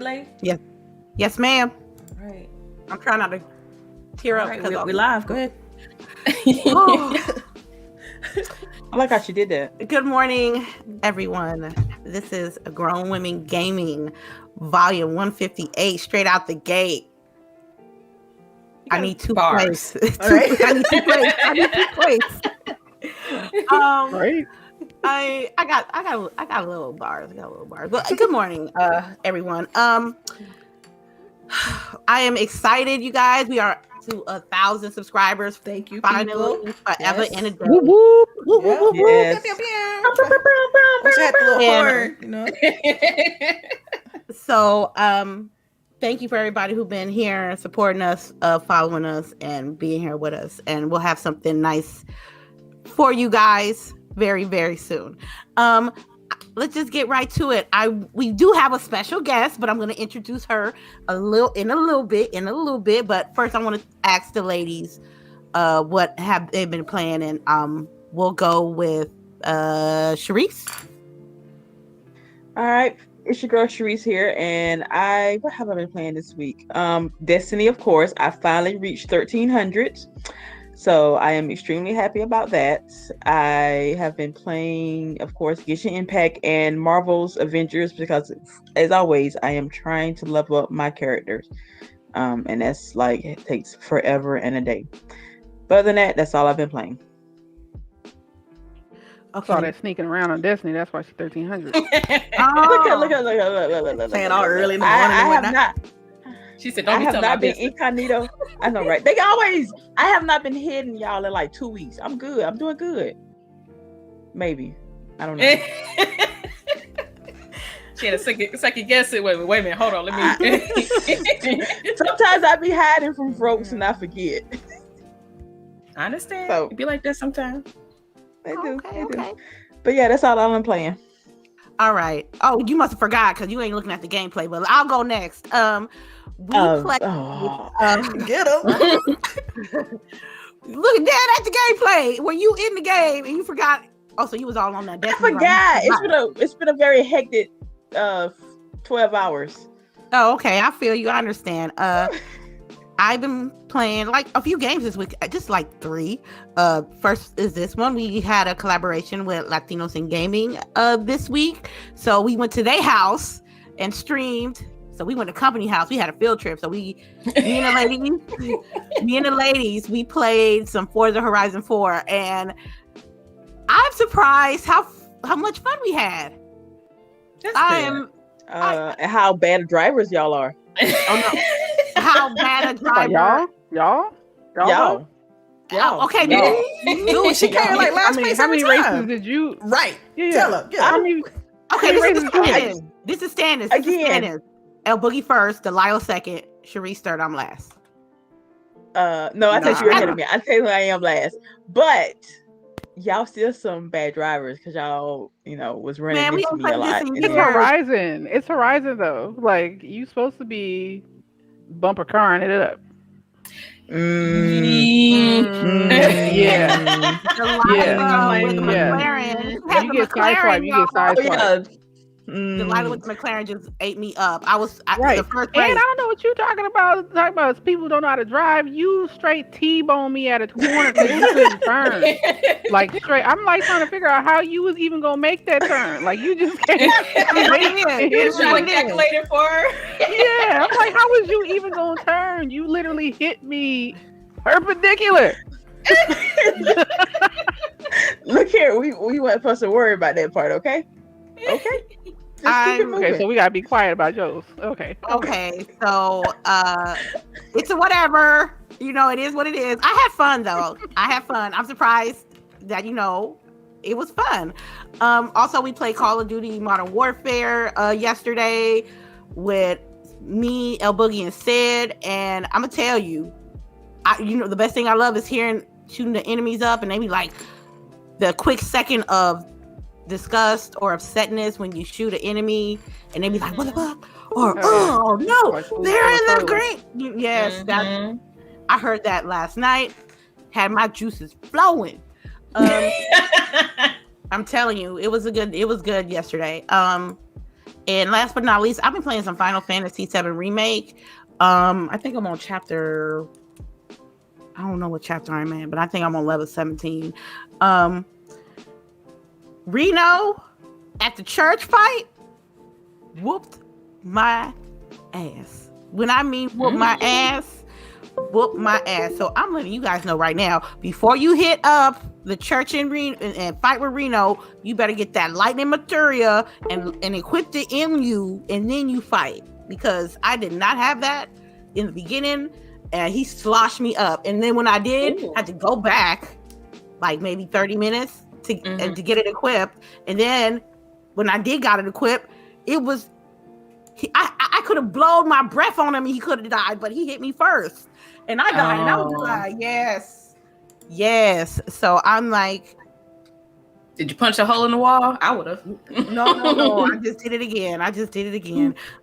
Play? Yes. Yes, ma'am. All right. I'm trying not to tear up. Right, we live. Go ahead. Oh. I like how she did that. Good morning, everyone. This is Grown Women Gaming, volume 158, straight out the gate. I need two plays. Right. I need two plays. Right? I got a little bars. But good morning, everyone. I am excited, you guys. We are to 1,000 subscribers. Thank you, finally, people. forever Yes. and a day. Whoop, whoop. Whoop, whoop, whoop, whoop. Yes. Wish I had the little horn, you know. So, thank you for everybody who's been here supporting us, following us, and being here with us. And we'll have something nice for you guys very, very soon. Let's just get right to it. We do have a special guest, but I'm going to introduce her in a little bit. But first, I want to ask the ladies what have they been playing, and we'll go with CHAREECE. All right. It's your girl CHAREECE here, and what have I been playing this week? Destiny, of course. I finally reached 1,300, so I am extremely happy about that. I have been playing, of course, Genshin Impact and Marvel's Avengers because, as always, I am trying to level up my characters, and that's like it takes forever and a day. But other than that, that's all I've been playing. I saw that sneaking around on Destiny. That's why she's 1,300. Look at. Saying all early in the morning. I have not. She said, I "Don't be have telling my not been business." incognito. I know, right? I have not been hidden, y'all, in like 2 weeks. I'm good. I'm doing good. Maybe. I don't know. She had a second guess it. Wait a minute. Hold on. Let me. Sometimes I be hiding from folks and I forget. I understand. So- It'd be like that sometimes. They do. Okay. But yeah, that's all I'm playing. All right. Oh, you must have forgot because you ain't looking at the gameplay. But I'll go next. We play. Get him. Look at that at the gameplay. Were you in the game and you forgot? Oh, so you was all on that. I forgot. It's been a very hectic 12 hours. Oh, okay. I feel you. I understand. I've been playing like a few games this week, just like 3. First is this one. We had a collaboration with Latinos in Gaming this week. So we went to their house and streamed. So we went to company house. We had a field trip. So me and the ladies, we played some Forza Horizon 4, and I'm surprised how much fun we had. And how bad drivers y'all are. Oh no. How bad a driver. Y'all. Oh, okay, Dude, she came like last place how every many time. races did you? Right. Yeah. Tell her. Yeah. How many Okay, races did you? this is standards. Again. LBOOGIE first, Delilah second, CHAREECE third, I'm last. No, I thought you were ahead of me. I tell you who I am last. But y'all still some bad drivers because y'all, was running Man, we into don't me a play lot. this in in years. there. Horizon. It's Horizon though. Like you supposed to be bumper carring it up. Yeah. Delilah with the Yeah. McLaren. You get sideswiped. You get sideswiped. Delilah with the McLaren just ate me up. Right. The first And I race. don't know what you're talking about. Talking about people who don't know how to drive. You straight T-bone me at a corner because you couldn't turn. Like straight. I'm like trying to figure out how you was even gonna make that turn. Like you just can't. You're trying to calculate it for her. Yeah. I'm like, how was you even gonna turn? You literally hit me perpendicular. Look here, we weren't supposed to worry about that part, okay? Okay. Just keep it moving. Okay, so we gotta be quiet about yours. Okay. Okay, so it's a whatever. It is what it is. I had fun though. I'm surprised that it was fun. Also, we played Call of Duty Modern Warfare yesterday with me, LBOOGIE, and Sid. And I'm gonna tell you, the best thing I love is shooting the enemies up, and they be like the quick second of disgust or upsetness when you shoot an enemy, and they be like, "What the fuck?" Or "Oh no, they're in the green." Yes, I heard that last night. Had my juices flowing. I'm telling you, it was good yesterday. And last but not least, I've been playing some Final Fantasy VII Remake. I think I'm on chapter. I don't know what chapter I'm in, but I think I'm on level 17. Reno at the church fight whooped my ass. When I mean whoop my ass, whoop my ass. So I'm letting you guys know right now, before you hit up the church in Reno and fight with Reno, you better get that lightning materia and equip it in you, and then you fight. Because I did not have that in the beginning, and he sloshed me up. And then when I did, I had to go back like maybe 30 minutes to get it equipped. And then when I did got it equipped, it was I could have blown my breath on him and he could have died, but he hit me first. And I died. And I was like, yes. So I'm like, did you punch a hole in the wall? I would have. No. I just did it again.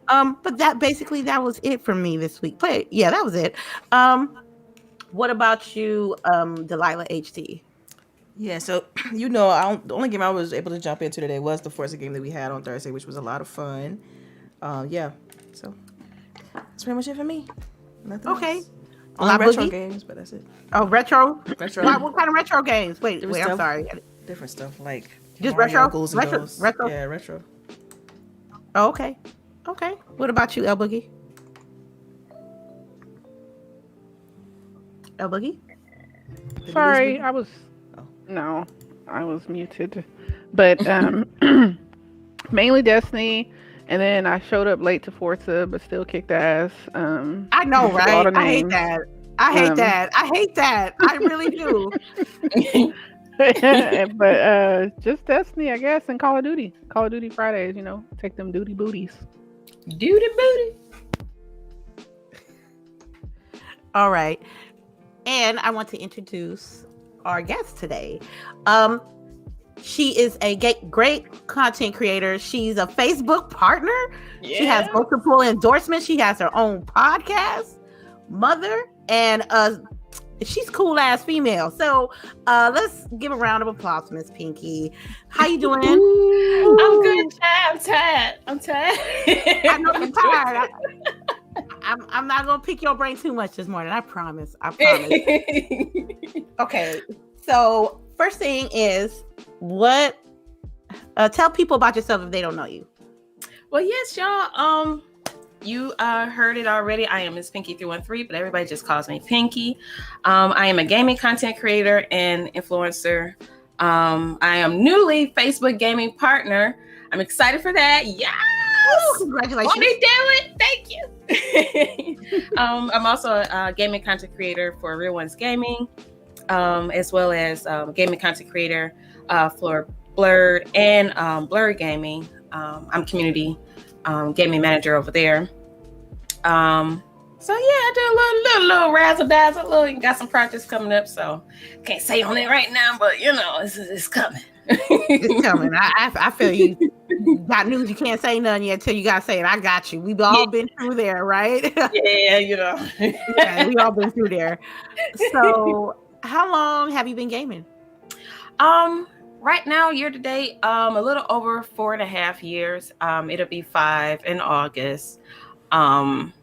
But that was it for me this week. But yeah, that was it. What about you, Delilah HD? Yeah, so the only game I was able to jump into today was the Forza game that we had on Thursday, which was a lot of fun. Yeah, so that's pretty much it for me. Nothing else. Only retro games, but that's it. Oh, retro. What kind of retro games? Wait, I'm sorry. Different stuff like just Mario, retro. Yeah, retro. Oh, okay. What about you, LBOOGIE? LBOOGIE? Sorry, I was muted. But mainly Destiny, and then I showed up late to Forza, but still kicked ass. I know, right? I hate that. I hate that. I really do. But just Destiny, I guess, and Call of Duty Fridays. Take them duty booties. Duty booty. All right, and I want to introduce our guest today. She is a great content creator. She's a Facebook partner. Yeah. She has multiple endorsements. She has her own podcast, mother, and she's cool ass female. So let's give a round of applause to Miss Pinky. How you doing? I'm good. I'm tired. I know you're tired. I'm not gonna pick your brain too much this morning. I promise. Okay. So first thing is, tell people about yourself if they don't know you. Well, yes, y'all. You heard it already. I am MsPinky313, but everybody just calls me Pinky. I am a gaming content creator and influencer. I am newly Facebook gaming partner. I'm excited for that. Yes! Ooh, congratulations. Want to do it? Thank you. I'm also a gaming content creator for Real Ones Gaming, as well as gaming content creator for Blurred and Blurred Gaming. I'm community gaming manager over there. So yeah, I do a little razzle dazzle. Got some practice coming up, so can't say on it right now, but it's coming. It's coming. I feel you. Got news you can't say nothing yet till you gotta say it. I got you. We've all been through there, right? Yeah, Yeah, we all been through there. So how long have you been gaming? Right now, year to date, a little over 4.5 years. It'll be 5 in August. I've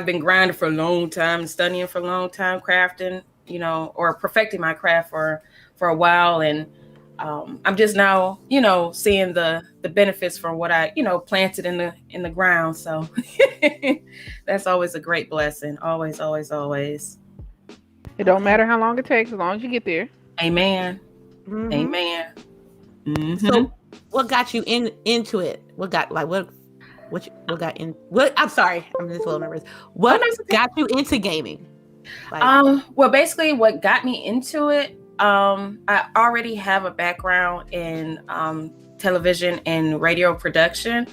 been grinding for a long time, studying for a long time, crafting, or perfecting my craft for a while, and I'm just now, seeing the benefits from what I, planted in the ground. So that's always a great blessing. Always, always, always. It don't matter how long it takes, as long as you get there. Amen. Mm-hmm. Amen. Mm-hmm. So, what got you into it? I'm sorry, I'm just a little nervous. What got you into gaming? Well, basically, what got me into it, I already have a background in television and radio production,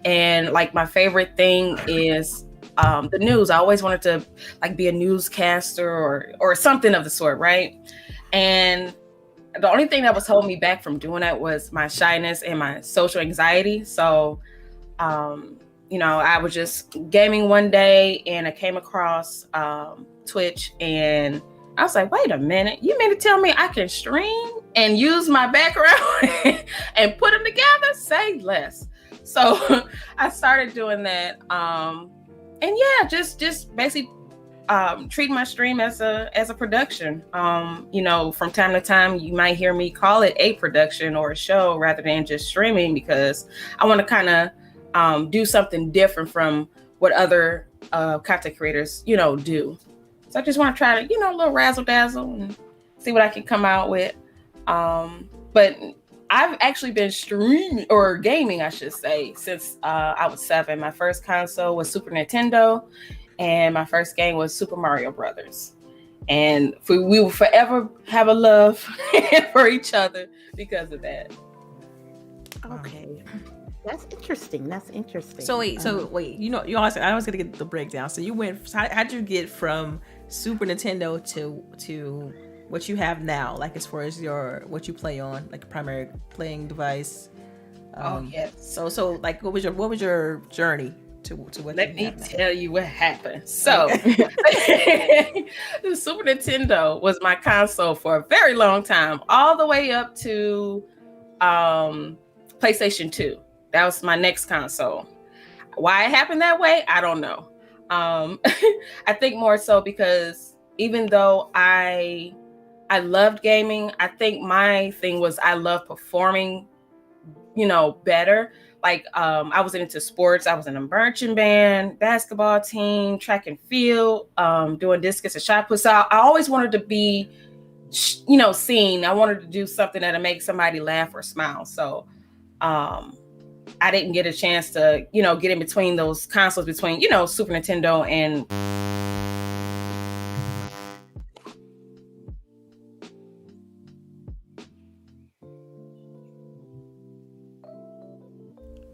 and my favorite thing is the news. I always wanted to be a newscaster or something of the sort, right? And the only thing that was holding me back from doing that was my shyness and my social anxiety. So, I was just gaming one day and I came across Twitch, and I was like, wait a minute, you mean to tell me I can stream and use my background and put them together? Say less. So I started doing that. And yeah, just basically treat my stream as a production. From time to time you might hear me call it a production or a show rather than just streaming, because I want to kind of do something different from what other content creators do. So I just want to try to a little razzle dazzle and see what I can come out with. But I've actually been streaming or gaming, I should say, since I was 7. My first console was Super Nintendo, and my first game was Super Mario Brothers. And we will forever have a love for each other because of that. Okay. That's interesting. So wait, you always I was gonna get the breakdown. So you went, how'd you get from Super Nintendo to what you have now, like as far as what you play on, like a primary playing device? Yes. So like what was your journey to what? Let me tell you what happened. So the Super Nintendo was my console for a very long time, all the way up to PlayStation 2. That was my next console. Why it happened that way, I don't know. I think more so because even though I loved gaming, I think my thing was I love performing, better. Like I was into sports. I was in a marching band, basketball team, track and field, doing discus and shot put. So I always wanted to be, seen. I wanted to do something that'll make somebody laugh or smile. So I didn't get a chance to, get in between those consoles between, Super Nintendo and.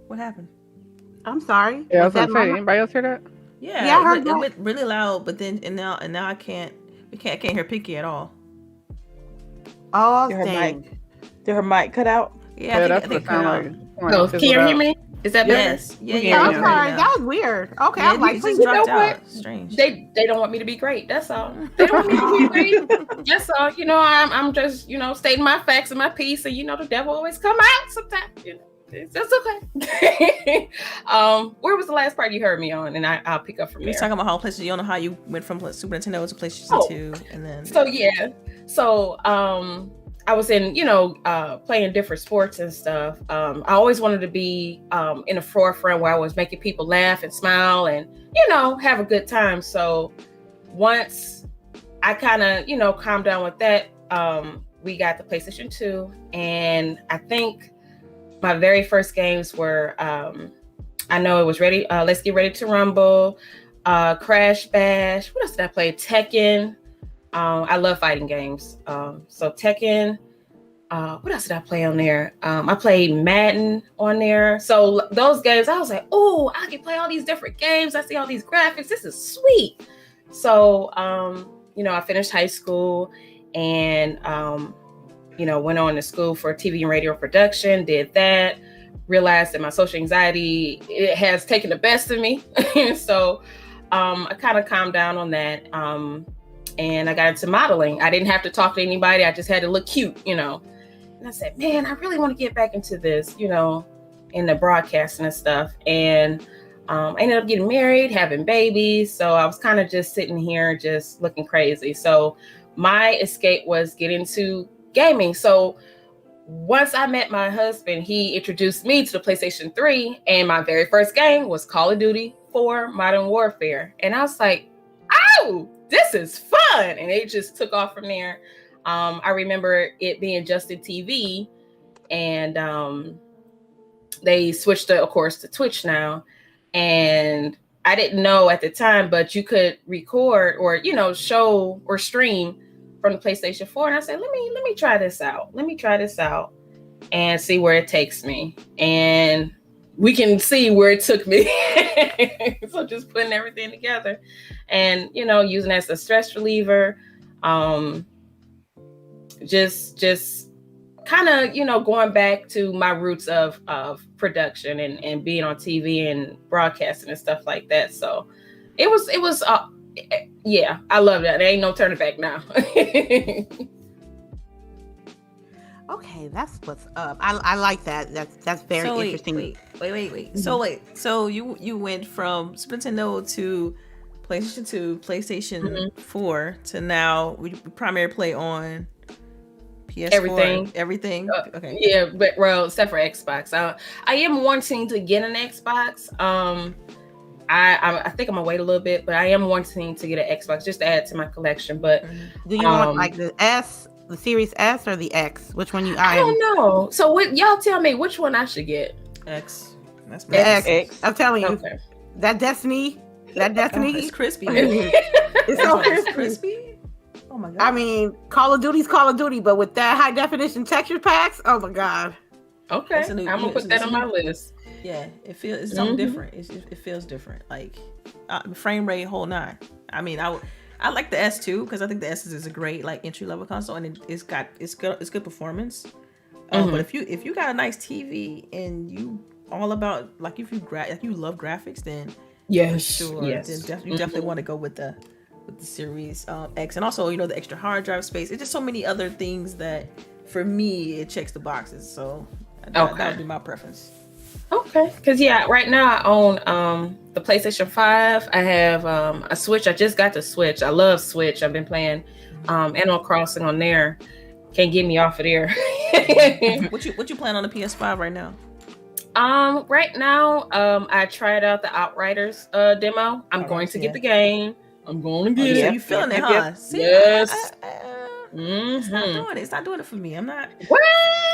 What happened? I'm sorry. Yeah, I was gonna say, anybody else hear that? Yeah, I heard it went really loud, but then and now I can't hear Pinky at all. Oh, Did her mic cut out? Yeah, that's I what think it sounded like. No, can you hear me? Is that better? Yes. Yeah. I'm sorry. That was weird. Okay, Yeah, I'm like, just dropped out. What? Strange. They don't want me to be great. That's all. They don't want me to be great. That's all. I'm just stating my facts and my piece, and the devil always come out sometimes. That's okay. Where was the last part you heard me on? And I'll pick up from there. You're talking about how PlayStation. You don't know how you went from Super Nintendo to PlayStation 2, and then. So yeah. So I was in playing different sports and stuff. I always wanted to be in the forefront where I was making people laugh and smile and have a good time. So once I kind of calmed down with that, we got the PlayStation 2, and I think my very first games were, I know it was ready. Let's Get Ready to Rumble, Crash Bash. What else did I play? Tekken. I love fighting games. So Tekken. What else did I play on there? I played Madden on there. So those games, I was like, oh, I can play all these different games. I see all these graphics. This is sweet. So, I finished high school and, went on to school for TV and radio production, did that, realized that my social anxiety, it has taken the best of me. So I kind of calmed down on that. And I got into modeling. I didn't have to talk to anybody. I just had to look cute, And I said, man, I really want to get back into this, in the broadcasting and stuff. And I ended up getting married, having babies. So I was kind of just sitting here, just looking crazy. So my escape was get into gaming. So once I met my husband, he introduced me to the PlayStation 3, and my very first game was Call of Duty 4 Modern Warfare. And I was like, oh, this is fun. And it just took off from there. I remember it being Justin TV, and they switched, of course, to Twitch now. And I didn't know at the time, but you could record or, show or stream from the PlayStation 4. And I said, let me try this out. Let me try this out and see where it takes me. And we can see where it took me. So just putting everything together and, using it as a stress reliever. Just kind of, going back to my roots of production and being on TV and broadcasting and stuff like that. So it was I love that. There ain't no turning back now. Okay, that's what's up. I like that. That's very interesting. Wait. So you went from Super Nintendo to PlayStation 2, PlayStation 4 to now we primarily play on PS4. Everything. Okay. Yeah, but well, except for Xbox. I am wanting to get an Xbox. I think I'm gonna wait a little bit, but I am wanting to get an Xbox just to add to my collection. But do you want like the S, the Series S, or the X? Which one you? I don't know. So what y'all tell me which one I should get? X. That's the X. I'm telling you, okay. that Destiny. It's crispy. It's so crispy. Oh my god. I mean, Call of Duty's Call of Duty, but with that high definition texture packs, oh my god. Okay, I'm gonna put that on my list. Yeah, it's something different. It feels different. Like frame rate, whole nine. I mean, I like the S too because I think the S is a great like entry level console and it's good performance. But if you got a nice TV and you all about like if you love graphics, then then you definitely want to go with the Series X, and also the extra hard drive space. It's just so many other things that for me it checks the boxes. So that would be my preference. Okay, because right now I own the PlayStation 5. I have a Switch. I just got the Switch. I love Switch. I've been playing Animal Crossing on there. Can't get me off of there. What you playing on the PS5 right now? Right now, I tried out the Outriders demo. I'm going to get the game. I'm going to get it. You feeling it, huh? See, yes. It's not doing it. It's not doing it for me. I'm not. What?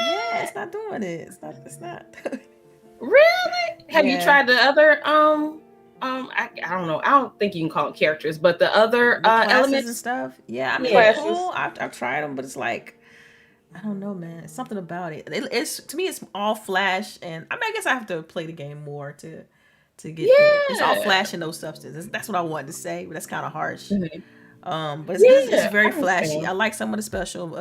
Yeah, it's not doing it. It's not. Really? Have you tried the other I don't know. I don't think you can call it characters, but the other elements and stuff. Yeah, I mean, cool. I've tried them, but it's like I don't know, man. It's something about it. It's to me, it's all flash, and I mean, I guess I have to play the game more to get. It's all flash and no substance. That's what I wanted to say, but that's kind of harsh. But it's very flashy. I like some of the special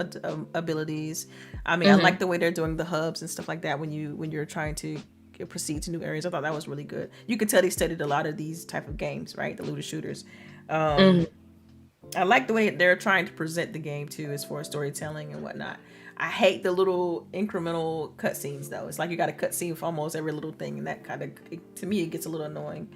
abilities. I mean, I like the way they're doing the hubs and stuff like that when you're trying to proceed to new areas. I thought that was really good. You could tell they studied a lot of these type of games, right? The looter shooters. I like the way they're trying to present the game too, as far as storytelling and whatnot. I hate the little incremental cutscenes though. It's like you got a cutscene for almost every little thing, and that kind of, to me, it gets a little annoying.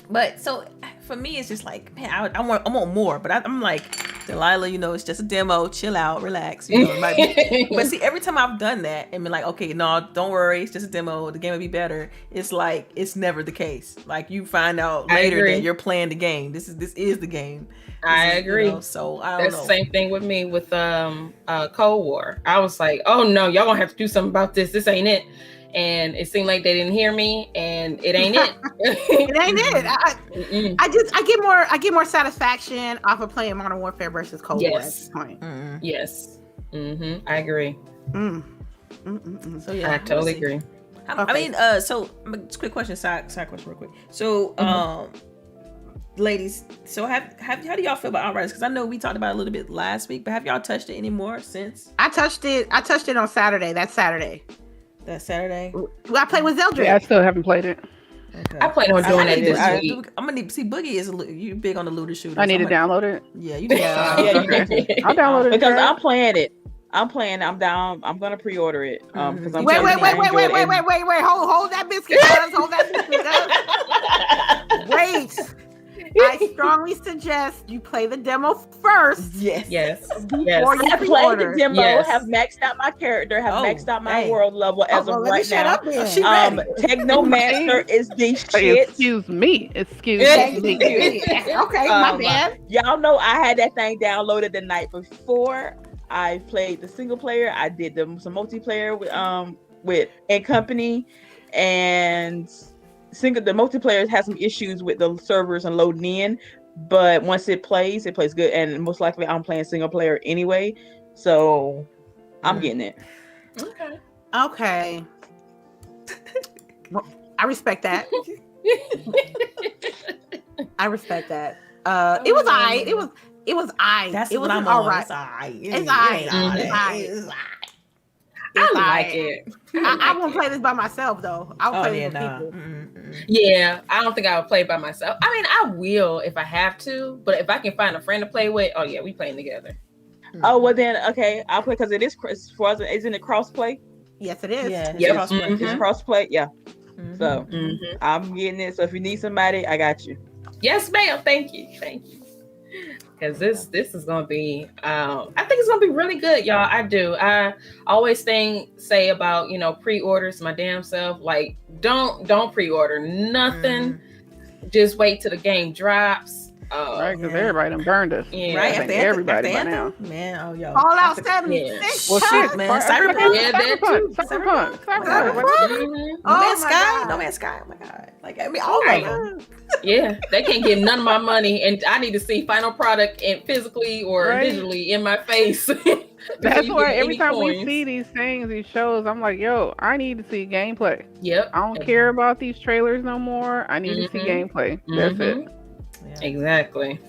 But so for me, it's just like, man, I want more. But I'm like, Delilah, it's just a demo. Chill out, relax. It might be. But see, every time I've done that and been like, okay, no, don't worry, it's just a demo. The game will be better. It's like it's never the case. Like you find out later that you're playing the game. This is the game. I agree. So I don't know. That's the same thing with me with Cold War. I was like, oh no, y'all gonna have to do something about this. This ain't it. And it seemed like they didn't hear me, and it ain't it. It ain't it. I get more satisfaction off of playing Modern Warfare versus Cold War at this point. Yes. I agree. So yeah, I totally agree. I mean, so quick question, side question, real quick. So, ladies, so how do y'all feel about Outriders? Because I know we talked about it a little bit last week, but have y'all touched it anymore since? I touched it on Saturday. That Saturday. I played with Zeldrick. Yeah, I still haven't played it. Okay. I plan on doing it this week. I'm gonna need to see Boogie you big on the looter shooter. I need to download it. Yeah, you need I'll download it because I'm playing it. I'm down. I'm gonna pre-order it. Because I'm wait. Hold that biscuit, guys. Hold that biscuit, guys. Wait. I strongly suggest you play the demo first. Yes. Before you play the demo, have maxed out my character, maxed out my world level as of right now. Technomancer is the shit. Excuse me. Okay, my bad. Y'all know I had that thing downloaded the night before. I played the single player. I did some multiplayer with A Company, and the multiplayer has some issues with the servers and loading in, but once it plays good, and most likely I'm playing single player anyway, so I'm getting it. Okay. Well, I respect that. It was I. That's it what was I'm all on. right. It's I. I like it. I won't play this by myself though. I'll play with people. Yeah, I don't think I would play by myself. I mean, I will if I have to, but if I can find a friend to play with, oh yeah, we playing together. Oh well, then okay, I'll play because it is as far as isn't it crossplay? Yes, it is. Yeah, Yep. crossplay. It's crossplay. Yeah. Mhm. So I'm getting it. So if you need somebody, I got you. Yes, ma'am. Thank you. Because this is gonna be I think it's gonna be really good, y'all. I do. I always say about pre-orders my damn self. Like don't pre-order nothing. Just wait till the game drops. Right, because everybody done burned us. Yeah. Right, I think after everybody by Anthem? now. Man, oh yo. Fallout 76. Well, shit, man, Cyberpunk. Yeah, that too. Cyberpunk. Mhm. No Man's my Sky. God. No Man's Sky. Oh my god. Like I mean, all of them. Yeah, they can't get none of my money, and I need to see final product and physically or digitally in my face. That's You why get every any time we coins. see these things, these shows, I'm like, yo, I need to see gameplay. Yep. I don't care about these trailers no more. I need to see gameplay. That's it. Yeah. Exactly.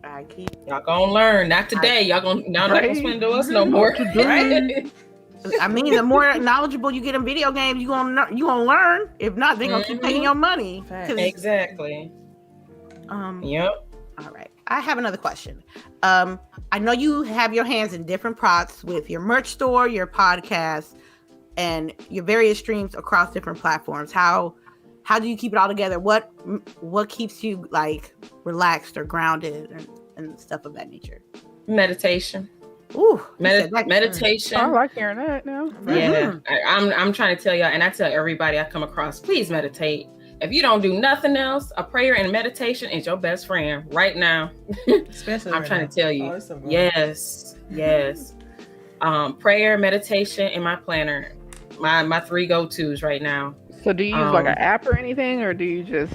I keep. Y'all gonna learn. Not today. Y'all not gonna swindle us no more. Right? I mean, the more knowledgeable you get in video games, you gonna learn. If not, they're gonna keep taking your money. Exactly. Yep. All right. I have another question. I know you have your hands in different pots with your merch store, your podcast, and your various streams across different platforms. How do you keep it all together? What keeps you like relaxed or grounded and stuff of that nature? Meditation. Ooh, meditation. I like hearing that now. Yeah, I'm trying to tell y'all, and I tell everybody I come across, please meditate. If you don't do nothing else, a prayer and meditation is your best friend right now. Especially I'm trying to tell you. Oh, so yes. Prayer, meditation, and my planner. My 3 go-tos right now. So do you use like an app or anything, or do you just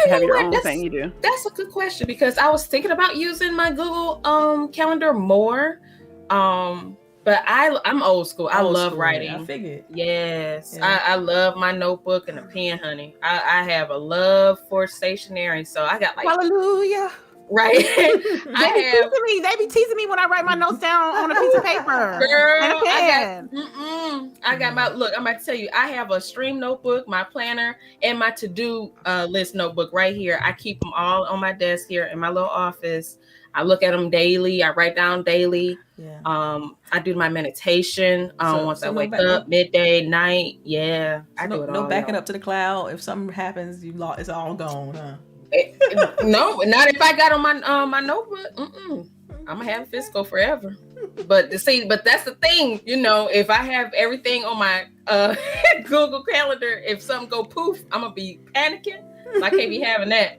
have your own thing you do? That's a good question, because I was thinking about using my Google calendar more. But I'm old school. I love writing. I figured. Yes. Yeah. I love my notebook and a pen, honey. I have a love for stationery. So I got like hallelujah. Right. They be teasing me when I write my notes down on a piece of paper. Girl, and a pen. I got my look. I'm about to tell you, I have a stream notebook, my planner, and my to-do list notebook right here. I keep them all on my desk here in my little office. I look at them daily. I write down daily. Yeah. I do my meditation once I wake up, midday, night. Yeah, I do it all. No backing up to the cloud. If something happens, it's all gone, huh? No, not if I got on my notebook. I'm gonna have physical forever. But that's the thing, if I have everything on my Google Calendar, if something go poof, I'm gonna be panicking. I can't be having that.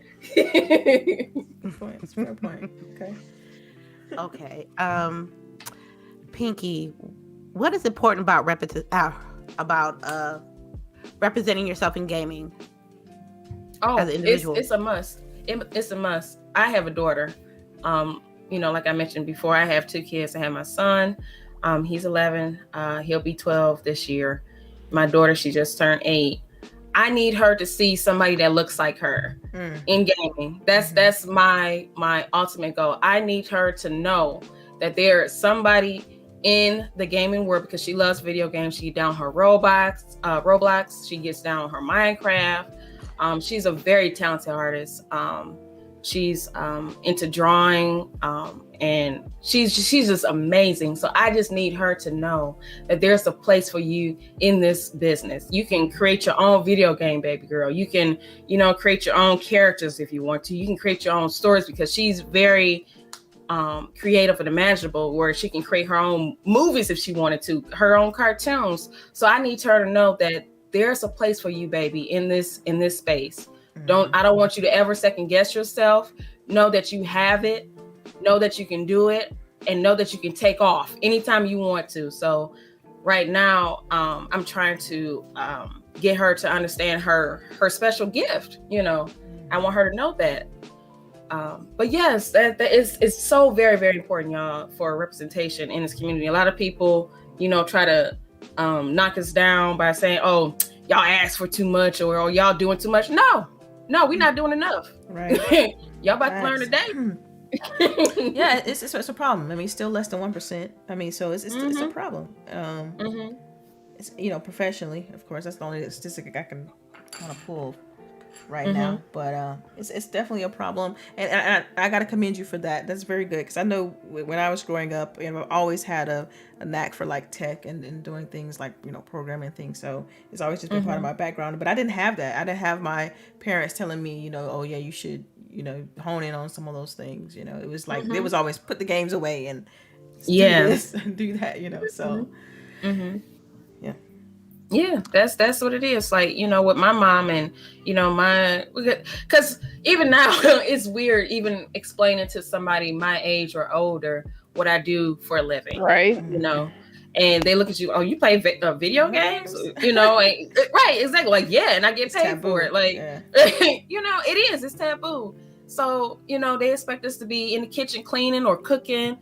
Fair point. Okay. Pinky, what is important about representing yourself in gaming? As an individual? It's a must. It's a must. I have a daughter. Like I mentioned before, I have 2 kids. I have my son. He's 11. He'll be 12 this year. My daughter, she just turned 8. I need her to see somebody that looks like her in gaming. That's my ultimate goal. I need her to know that there is somebody in the gaming world, because she loves video games. She gets down her Roblox. She gets down her Minecraft. She's a very talented artist. She's into drawing, and she's just amazing. So I just need her to know that there's a place for you in this business. You can create your own video game, baby girl. You can, create your own characters if you want to. You can create your own stories, because she's very creative and imaginable, where she can create her own movies if she wanted to, her own cartoons. So I need her to know that there's a place for you, baby, in this space. I don't want you to ever second guess yourself. Know that you have it, know that you can do it, and know that you can take off anytime you want to. So right now, I'm trying to get her to understand her special gift. I want her to know that. But yes, that is so very, very important, y'all, for representation in this community. A lot of people, try to knock us down by saying, "Oh, y'all ask for too much," or y'all doing too much. No, we're not doing enough. Right. Y'all about to learn today. Yeah, it's a problem. I mean, still less than 1%. I mean, so it's a problem. It's professionally, of course, that's the only statistic I can kind of pull. right now, but it's definitely a problem, and I got to commend you for that. That's very good, because I know when I was growing up, I always had a knack for like tech and doing things like, programming things, so it's always just been part of my background. But I didn't have that. I didn't have my parents telling me, oh yeah, you should hone in on some of those things. It was like they was always put the games away and do this and do that, so Yeah, that's what it is. Like, with my mom and, because even now it's weird even explaining to somebody my age or older what I do for a living. Right. And they look at you, oh, you play video games? And, right, exactly. Like, yeah, and I get paid for it. Like, it is, it's taboo. So, they expect us to be in the kitchen cleaning or cooking,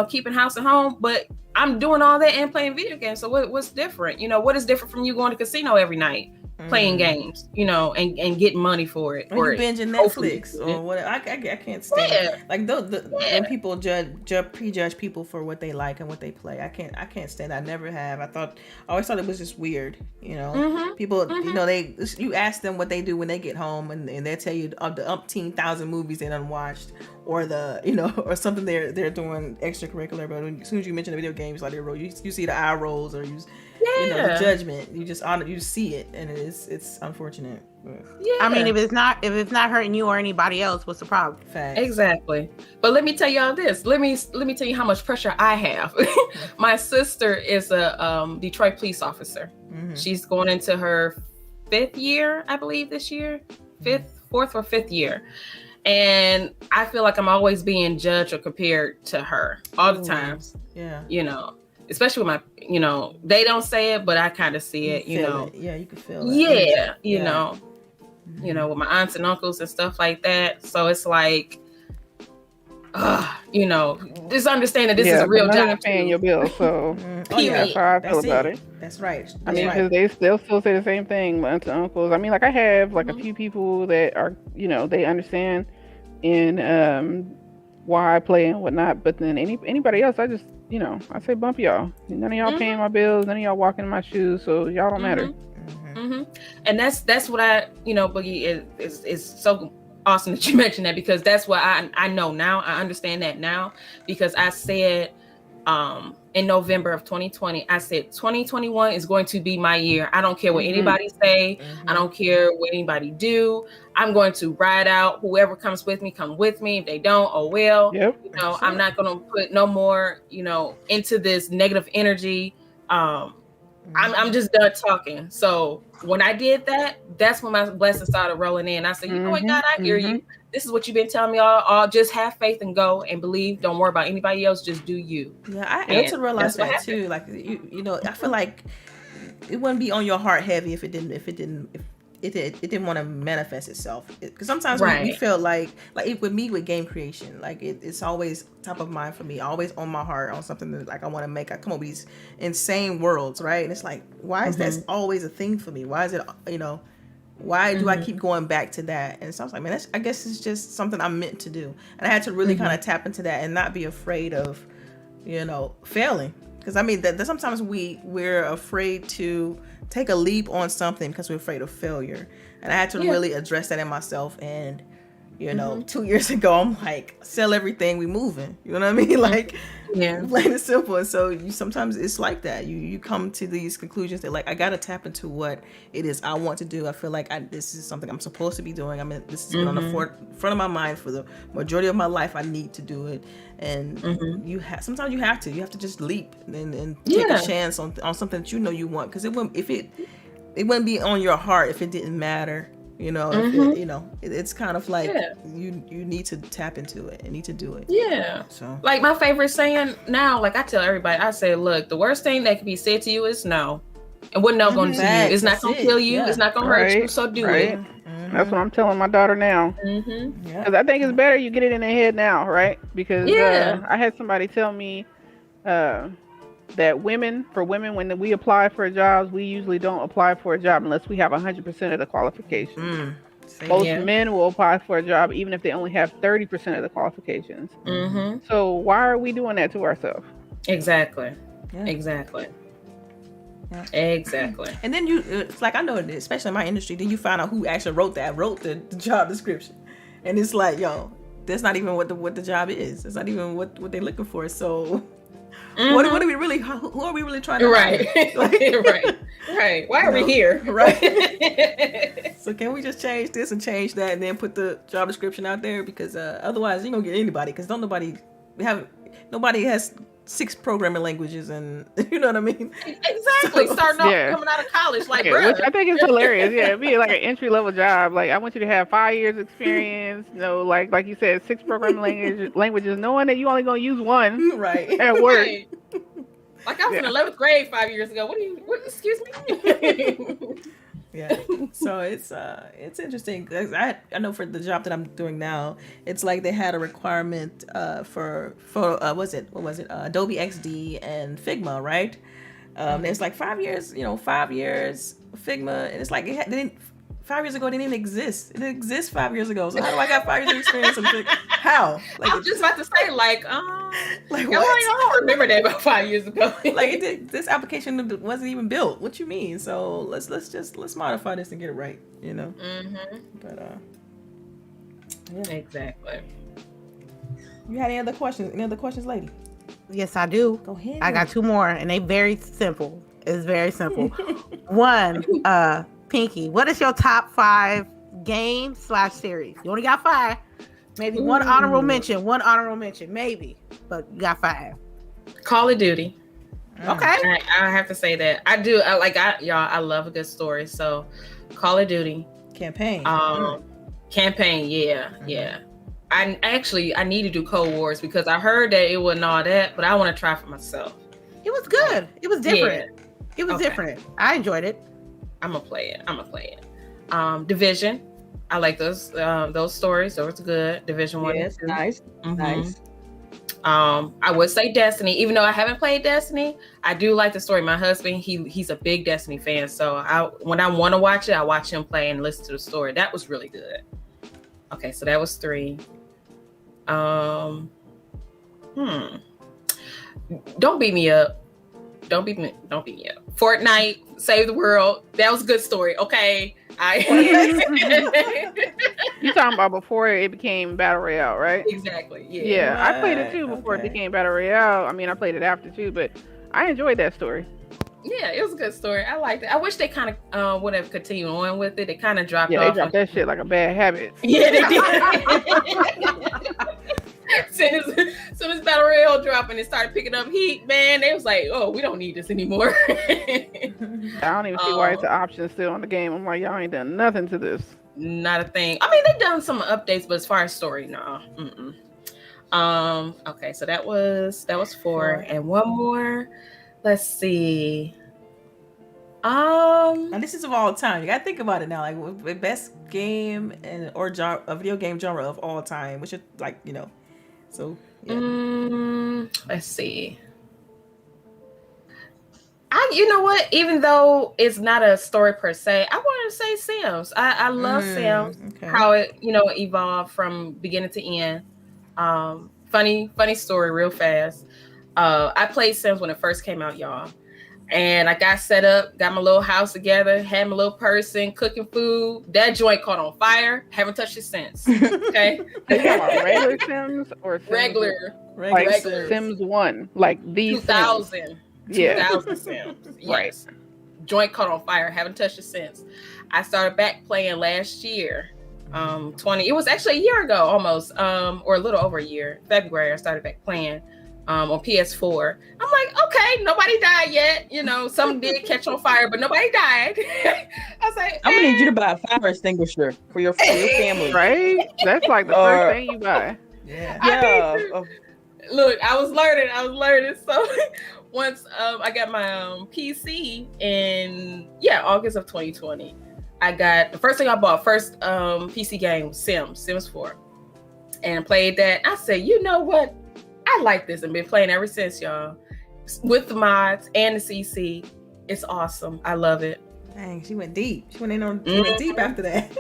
keeping house at home, but I'm doing all that and playing video games. So what's different? What is different from you going to casino every night, playing games, and getting money for it? Or you binging Netflix or whatever. I can't stand like when people prejudge people for what they like and what they play. I can't stand that. I never have. I always thought it was just weird. People, you ask them what they do when they get home, and they tell you of the umpteen thousand movies they done watched, or or something they're doing extracurricular. But as soon as you mention the video games, like you see the eye rolls, or the judgment. You see it, and it's unfortunate. Yeah. I mean, if it's not hurting you or anybody else, what's the problem? Facts. Exactly. But let me tell y'all this. Let me tell you how much pressure I have. My sister is a Detroit police officer. She's going into her 5th year, I believe, this year. 4th or 5th year. And I feel like I'm always being judged or compared to her all the times. Yeah. Especially with my, they don't say it, but I kind of see it, It. Yeah, you can feel it. Yeah, you know, with my aunts and uncles and stuff like that. So it's like, just understand that this is a real job. Paying your bills, so that's how I feel about it. That's right. I mean, because they'll still say the same thing, my aunts and uncles. I mean, like I have like a few people that are, they understand and why I play and whatnot. But then anybody else, I just, I say bump y'all. None of y'all paying my bills. None of y'all walking in my shoes. So y'all don't matter. And that's what I, Boogie, is so awesome that you mentioned that, because that's what I know now. I understand that now, because I said in November of 2020, I said 2021 is going to be my year. I don't care what anybody say. I don't care what anybody do. I'm going to ride out. Whoever comes with me, come with me. If they don't, oh well. I'm not going to put no more, into this negative energy. I'm just done talking. So when I did that, that's when my blessings started rolling in. I said, you know what, God, I hear you. This is what you've been telling me all. Just have faith and go and believe. Don't worry about anybody else. Just do you. Yeah, I had to realize that too. Like I feel like it wouldn't be on your heart heavy if it didn't want to manifest itself. Because sometimes we feel like with me with game creation, like it's always top of mind for me, always on my heart on something that like I want to make. I come up with these insane worlds, right? And it's like, why is that always a thing for me? Why is it, why do I keep going back to that? And so I was like, man, I guess it's just something I'm meant to do. And I had to really kind of tap into that and not be afraid of, failing. Because I mean, that sometimes we're afraid to take a leap on something because we're afraid of failure. And I had to really address that in myself. And, 2 years ago, I'm like, sell everything, we moving. You know what I mean? Like, plain and simple. And so sometimes it's like that. You come to these conclusions that like, I got to tap into what it is I want to do. I feel like this is something I'm supposed to be doing. I mean, this has been on the front of my mind for the majority of my life. I need to do it. And sometimes you have to just leap and take a chance on something that you want. Because it wouldn't be on your heart if it didn't matter. It's kind of like you need to tap into it and need to do it. Yeah. So like my favorite saying now, like I tell everybody, I say, look, the worst thing that can be said to you is no. And what no going to do? It's not going to kill you. Yeah. It's not going to hurt you. So do it. That's what I'm telling my daughter now. Because I think it's better you get it in their head now, right? Because I had somebody tell me that women, when we apply for jobs, we usually don't apply for a job unless we have 100% of the qualifications. Most men will apply for a job even if they only have 30% of the qualifications. So why are we doing that to ourselves? Exactly. Exactly. Yeah. Exactly. And then it's like, I know, especially in my industry, then you find out who actually wrote the job description, and it's like, yo, that's not even what the job is. It's not even what they're looking for. So, what are we really? Who are we really trying to? Right. Right. Why are we here? Right. So can we just change this and change that, and then put the job description out there? Because otherwise, you ain't gonna get anybody. Because nobody has 6 programming languages, and you know what I mean? Exactly. Starting off coming out of college, like, yeah, which I think is hilarious. Yeah, it'd be like an entry level job. Like, I want you to have 5 years experience. Like you said, 6 programming languages, knowing that you only gonna use one right at work. Right. Like, I was in 11th grade 5 years ago. Excuse me? Yeah. So it's interesting. I know for the job that I'm doing now, it's like they had a requirement for what was it Adobe XD and Figma, right? It's like 5 years, 5 years Figma, and it's like 5 years ago it didn't even exist. It didn't exist 5 years ago. So how do I got 5 years of experience in Figma? How? Like, I was just about to say, like what? I don't remember that about 5 years ago. Like, this application wasn't even built. What you mean? So let's modify this and get it right. Mm-hmm. But yeah, exactly. You had any other questions? Any other questions, lady? Yes, I do. Go ahead. I got 2 more, and they very simple. It's very simple. One, Pinky, what is your top 5 game/series? You only got 5. Maybe one honorable mention, maybe, but you got 5. Call of Duty. Okay. I have to say that I do. I love a good story. So, Call of Duty campaign. Campaign. Yeah. I need to do Cold Wars because I heard that it wasn't all that, but I want to try for myself. It was good. It was different. Yeah. It was different. I enjoyed it. I'm gonna play it. Division. I like those stories. Those are good. Division 1. Yes, nice. Mm-hmm. Nice. I would say Destiny, even though I haven't played Destiny, I do like the story. My husband, he's a big Destiny fan, so when I want to watch it, I watch him play and listen to the story. That was really good. Okay, so that was 3. Don't beat me up. Don't beat me up. Fortnite, Save the World. That was a good story. Okay. You talking about before it became Battle Royale, right? Exactly. Yeah. Yeah, I played it too before it became Battle Royale. I mean, I played it after too, but I enjoyed that story. Yeah, it was a good story. I liked it. I wish they kind of would have continued on with it. They kind of dropped off. Yeah, they dropped that shit like a bad habit. Yeah, they did. As soon as Battle Royale dropped and it started picking up heat, man, they was like, oh, we don't need this anymore. I don't even see why it's an option still on the game. I'm like, y'all ain't done nothing to this. Not a thing. I mean, they've done some updates, but as far as story, no. Okay, so that was 4. And one more. Let's see. Now this is of all time. You gotta think about it now. Like, the best game or a video game genre of all time, which is So yeah. Let's see. You know what? Even though it's not a story per se, I want to say Sims. I love Sims. Okay. How it evolved from beginning to end. Funny story, real fast. I played Sims when it first came out, y'all. And I got set up, got my little house together, had my little person cooking food. That joint caught on fire. Haven't touched it since. Okay. Are you talking about regular Sims or Sims? Regular Sims 1, like these 2000. Sims. 2000 Sims. Yes. Right. Joint caught on fire. Haven't touched it since. I started back playing last year. 20. It was actually a year ago almost, or a little over a year. February I started back playing. On PS4. I'm like, okay, nobody died yet. Some did catch on fire, but nobody died. I was like, I'm gonna need you to buy a fire extinguisher for your family. Right? That's like the first thing you buy. Yeah. Look, I was learning. So once I got my PC in August of 2020, I got the first thing I bought. First PC game was Sims 4, and played that. I said, you know what? I like this and been playing ever since, y'all. With the mods and the CC. It's awesome. I love it. Dang, she went deep. She went went deep after that.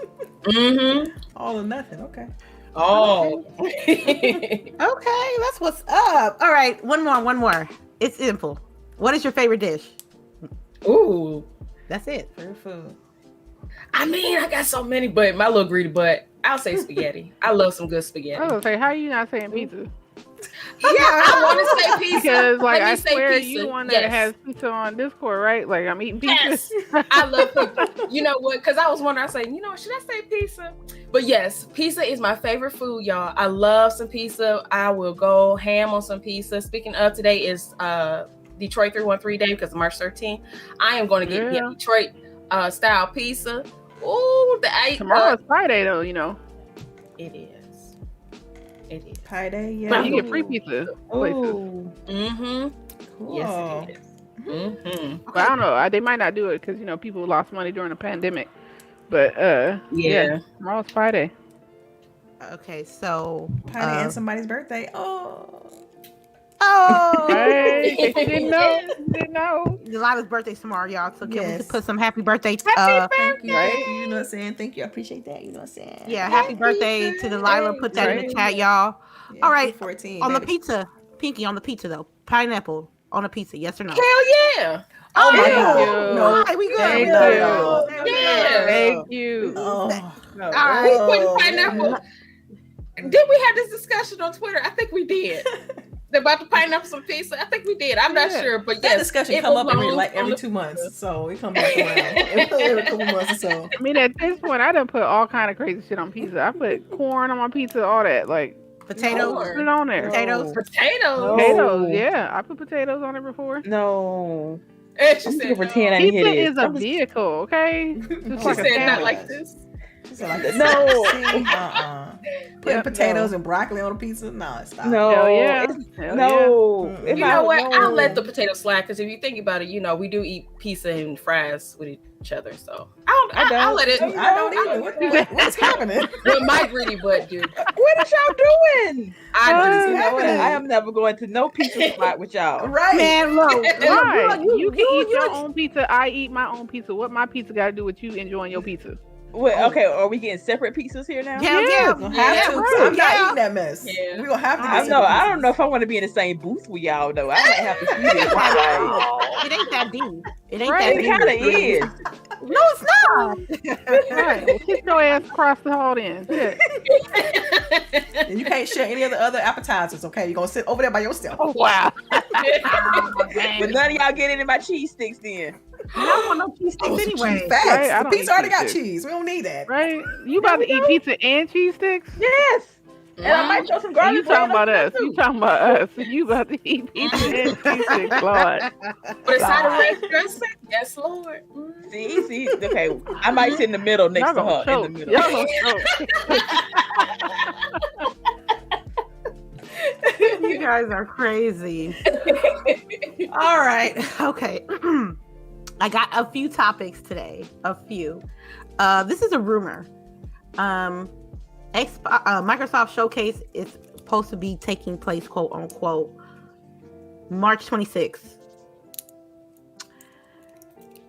All or nothing. Okay. Oh. Okay, that's what's up. All right, one more. It's simple. What is your favorite dish? Ooh. That's it. Favorite food. I mean, I got so many, but my little greedy butt. I'll say spaghetti. I love some good spaghetti. I was gonna say, how you not saying pizza? Yeah, I want to say pizza. Because like Let me I say swear pizza. you the one that has pizza on Discord, right? Like I'm eating pizza. Yes, I love pizza. You know what? Because I was wondering, I was saying, should I say pizza? But yes, pizza is my favorite food, y'all. I love some pizza. I will go ham on some pizza. Speaking of, today is Detroit 313 day because March 13th. I am going to get me a Detroit style pizza. Ooh, tomorrow's Friday though, It is. It is. Pie day, yeah. But you get free pizza places. Mm-hmm. Cool. Yes, it is. Mm-hmm. But I don't know. They might not do it because people lost money during the pandemic. But yeah, tomorrow's Friday. Okay, so Pie day and somebody's birthday. Oh, hey, you didn't know. Delilah's birthday's tomorrow, y'all. So can we put some happy birthday? Thank you. Right? You know what I'm saying? Thank you. I appreciate that. You know what I'm saying? Yeah, happy birthday to Delilah. Put that in the chat, y'all. Yeah, all right, 14, on baby. the pizza, Pinky, on the pizza though. Pineapple on a pizza, yes or no? Hell yeah. Oh my Thank God. you. No. Hey, we good. Thank We good. you. Yeah. Thank you. Oh. All right. We putting pineapple. Did we have this discussion on Twitter? I think we did. About the pineapple on pizza. I think we did. I'm not sure, but that discussion come up every 2 months, pizza. so we come back around every couple months or so. I mean, at this point, I done put all kind of crazy shit on pizza. I put corn on my pizza, all that, like potatoes. Put it on there. Potatoes. Potatoes. Yeah, I put potatoes on it before. No. And she said, pretend pizza is a vehicle, okay? Just She like said a not like this. She said like this. No. Putting potatoes and broccoli on a pizza? No, stop. No. Hell yeah. No. Yeah. You know what? I'll let the potato slide because if you think about it, we do eat pizza and fries with each other. So I'll let it. I don't either. What's happening? With my greedy butt, dude. What is y'all doing? I You know what? I am never going to no pizza spot with y'all. Right. Man, look. Right. You can eat your own pizza. I eat my own pizza. What my pizza got to do with you enjoying your pizza? Wait, okay, are we getting separate pizzas here now? Yeah. I'm not eating that mess. Yeah. We're going to have to I know. I don't know if I want to be in the same booth with y'all, though. I might have to see this. It ain't that deep. It ain't It kind of is. No, it's not. Right. Well, kick your ass across the hall then. Shit. And you can't share any of the other appetizers, okay? You're going to sit over there by yourself. Oh, wow. But none of y'all get any of my cheese sticks then. I don't want no cheese sticks anyway. Facts. Right, I The don't pizza eat already got cheese. cheese. We don't need that. Right? You about to eat pizza and cheese sticks? Yes. And I might throw some And garlic you talking bread about on us. there, You too. talking about us. You about to eat pizza and cheese sticks, Lord. But it's not a ranch dressing. Yes, Lord. See. Okay, I might sit in the middle next Y'all to gonna her. choke. In the middle. Y'all gonna choke. You guys are crazy. All right. Okay. I got a few topics today. A few. This is a rumor. Microsoft Showcase is supposed to be taking place, quote unquote, March 26th.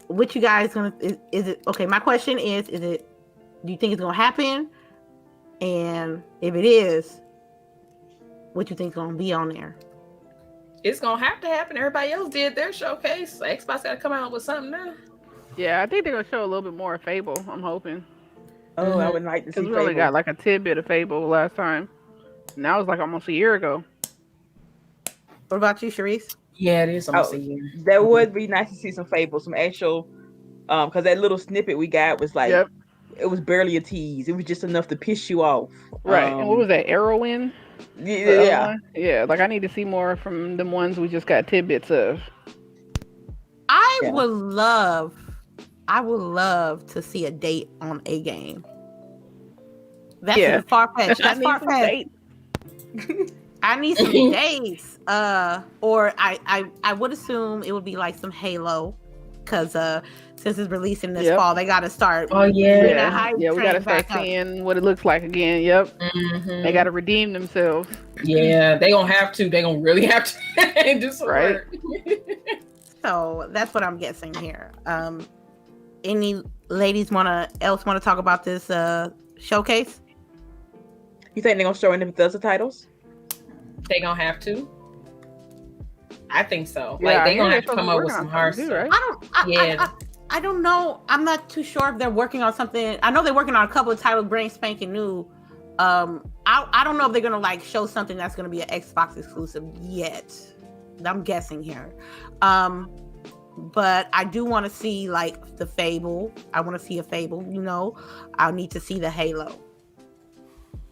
What you guys gonna is it okay? My question is it do you think it's gonna happen? And if it is, what you think is gonna be on there? It's gonna have to happen. Everybody else did their showcase. So Xbox got to come out with something now. Yeah, I think they're gonna show a little bit more of Fable. I'm hoping. Oh, I would like to see. Because we only got like a tidbit of Fable last time. And that was like almost a year ago. What about you, Charisse? Yeah, it is almost a year. That would be nice to see some Fable, some actual. Because that little snippet we got was like, it was barely a tease. It was just enough to piss you off. Right. And what was that? Arrowin? Yeah. Yeah. Like I need to see more from the ones we just got tidbits of. I would love to see a date on a game. That's far fetched. That's far fetched. I need some dates. Or I would assume it would be like some Halo, because since it's releasing this fall, they got to start. Oh yeah, we got to start seeing what it looks like again. Yep, they got to redeem themselves. Yeah, they gonna have to. They gonna really have to do some work. So that's what I'm guessing here. Any ladies wanna talk about this showcase? You think they're gonna show any Bethesda titles? They gonna have to. I think so. Yeah, Like I they're hear gonna they're have to supposed come be up working with on some hard something too, stuff. right? Yeah. I don't know. I'm not too sure if they're working on something. I know they're working on a couple of titles, brand spanking new. I don't know if they're gonna like show something that's gonna be an Xbox exclusive yet. I'm guessing here. But I do want to see like the Fable. I want to see a Fable. You know, I'll need to see the Halo.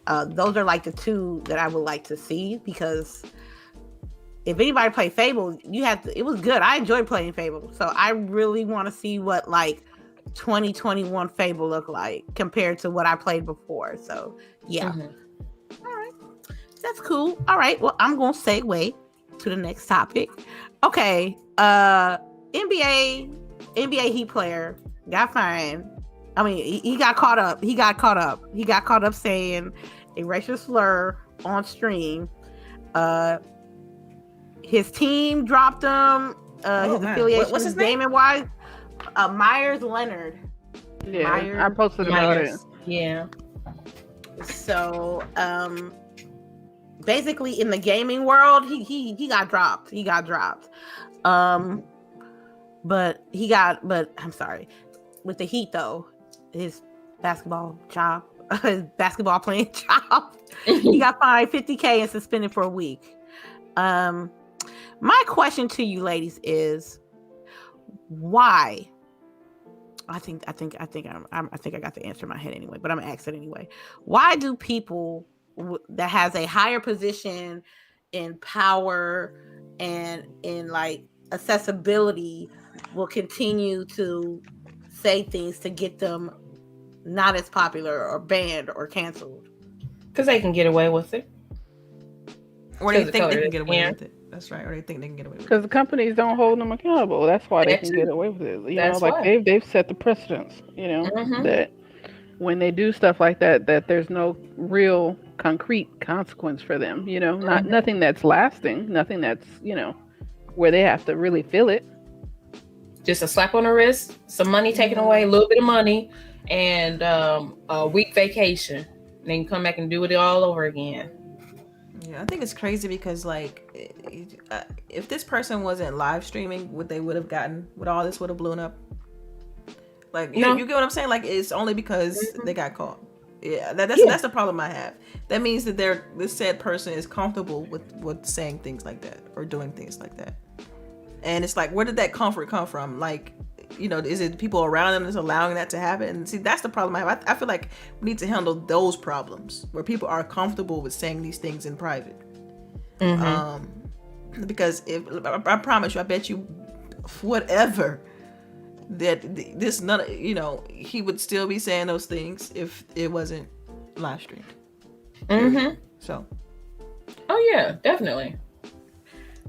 Those are like the two that I would like to see, because if anybody played Fable, it was good. I enjoyed playing Fable. So I really want to see what like 2021 Fable look like compared to what I played before. So yeah. Mm-hmm. All right. That's cool. All right. Well, I'm going to segue to the next topic. Okay. NBA Heat player got fined. I mean, he got caught up. He got caught up saying a racial slur on stream. His team dropped him. His affiliation what's his is name? Damon Wise. Myers Leonard. Yeah, Myers. I posted about it. Yeah. So, basically, in the gaming world, he got dropped. But I'm sorry. With the Heat though, his basketball job, his basketball playing job, he got fined $50,000 and suspended for a week. My question to you ladies is, why? I think I got the answer in my head anyway, but I'm gonna ask it anyway. Why do people that has a higher position in power and in like accessibility will continue to say things to get them not as popular or banned or canceled? Because they can get away with it. Or they think they can get away with it. That's right. Or they think they can get away with it. Because the companies don't hold them accountable. That's why they can get away with it. You know, like they've set the precedence, you know, that when they do stuff like that, that there's no real concrete consequence for them, you know, nothing that's lasting, nothing that's, you know, where they have to really feel it. Just a slap on the wrist, some money taken away, a little bit of money, and a week vacation. Then come back and do it all over again. Yeah, I think it's crazy because like if this person wasn't live streaming, would have gotten, would all this would have blown up? Like you get what I'm saying? Like it's only because they got caught. Yeah, that's the problem I have. That means that this said person is comfortable with saying things like that or doing things like that. And it's like, where did that comfort come from? Like, you know, is it people around them that's allowing that to happen? And see, that's the problem I have. I feel like we need to handle those problems where people are comfortable with saying these things in private. Because I promise you, I bet you whatever that this none, you know, he would still be saying those things if it wasn't live streamed. So, oh yeah, definitely.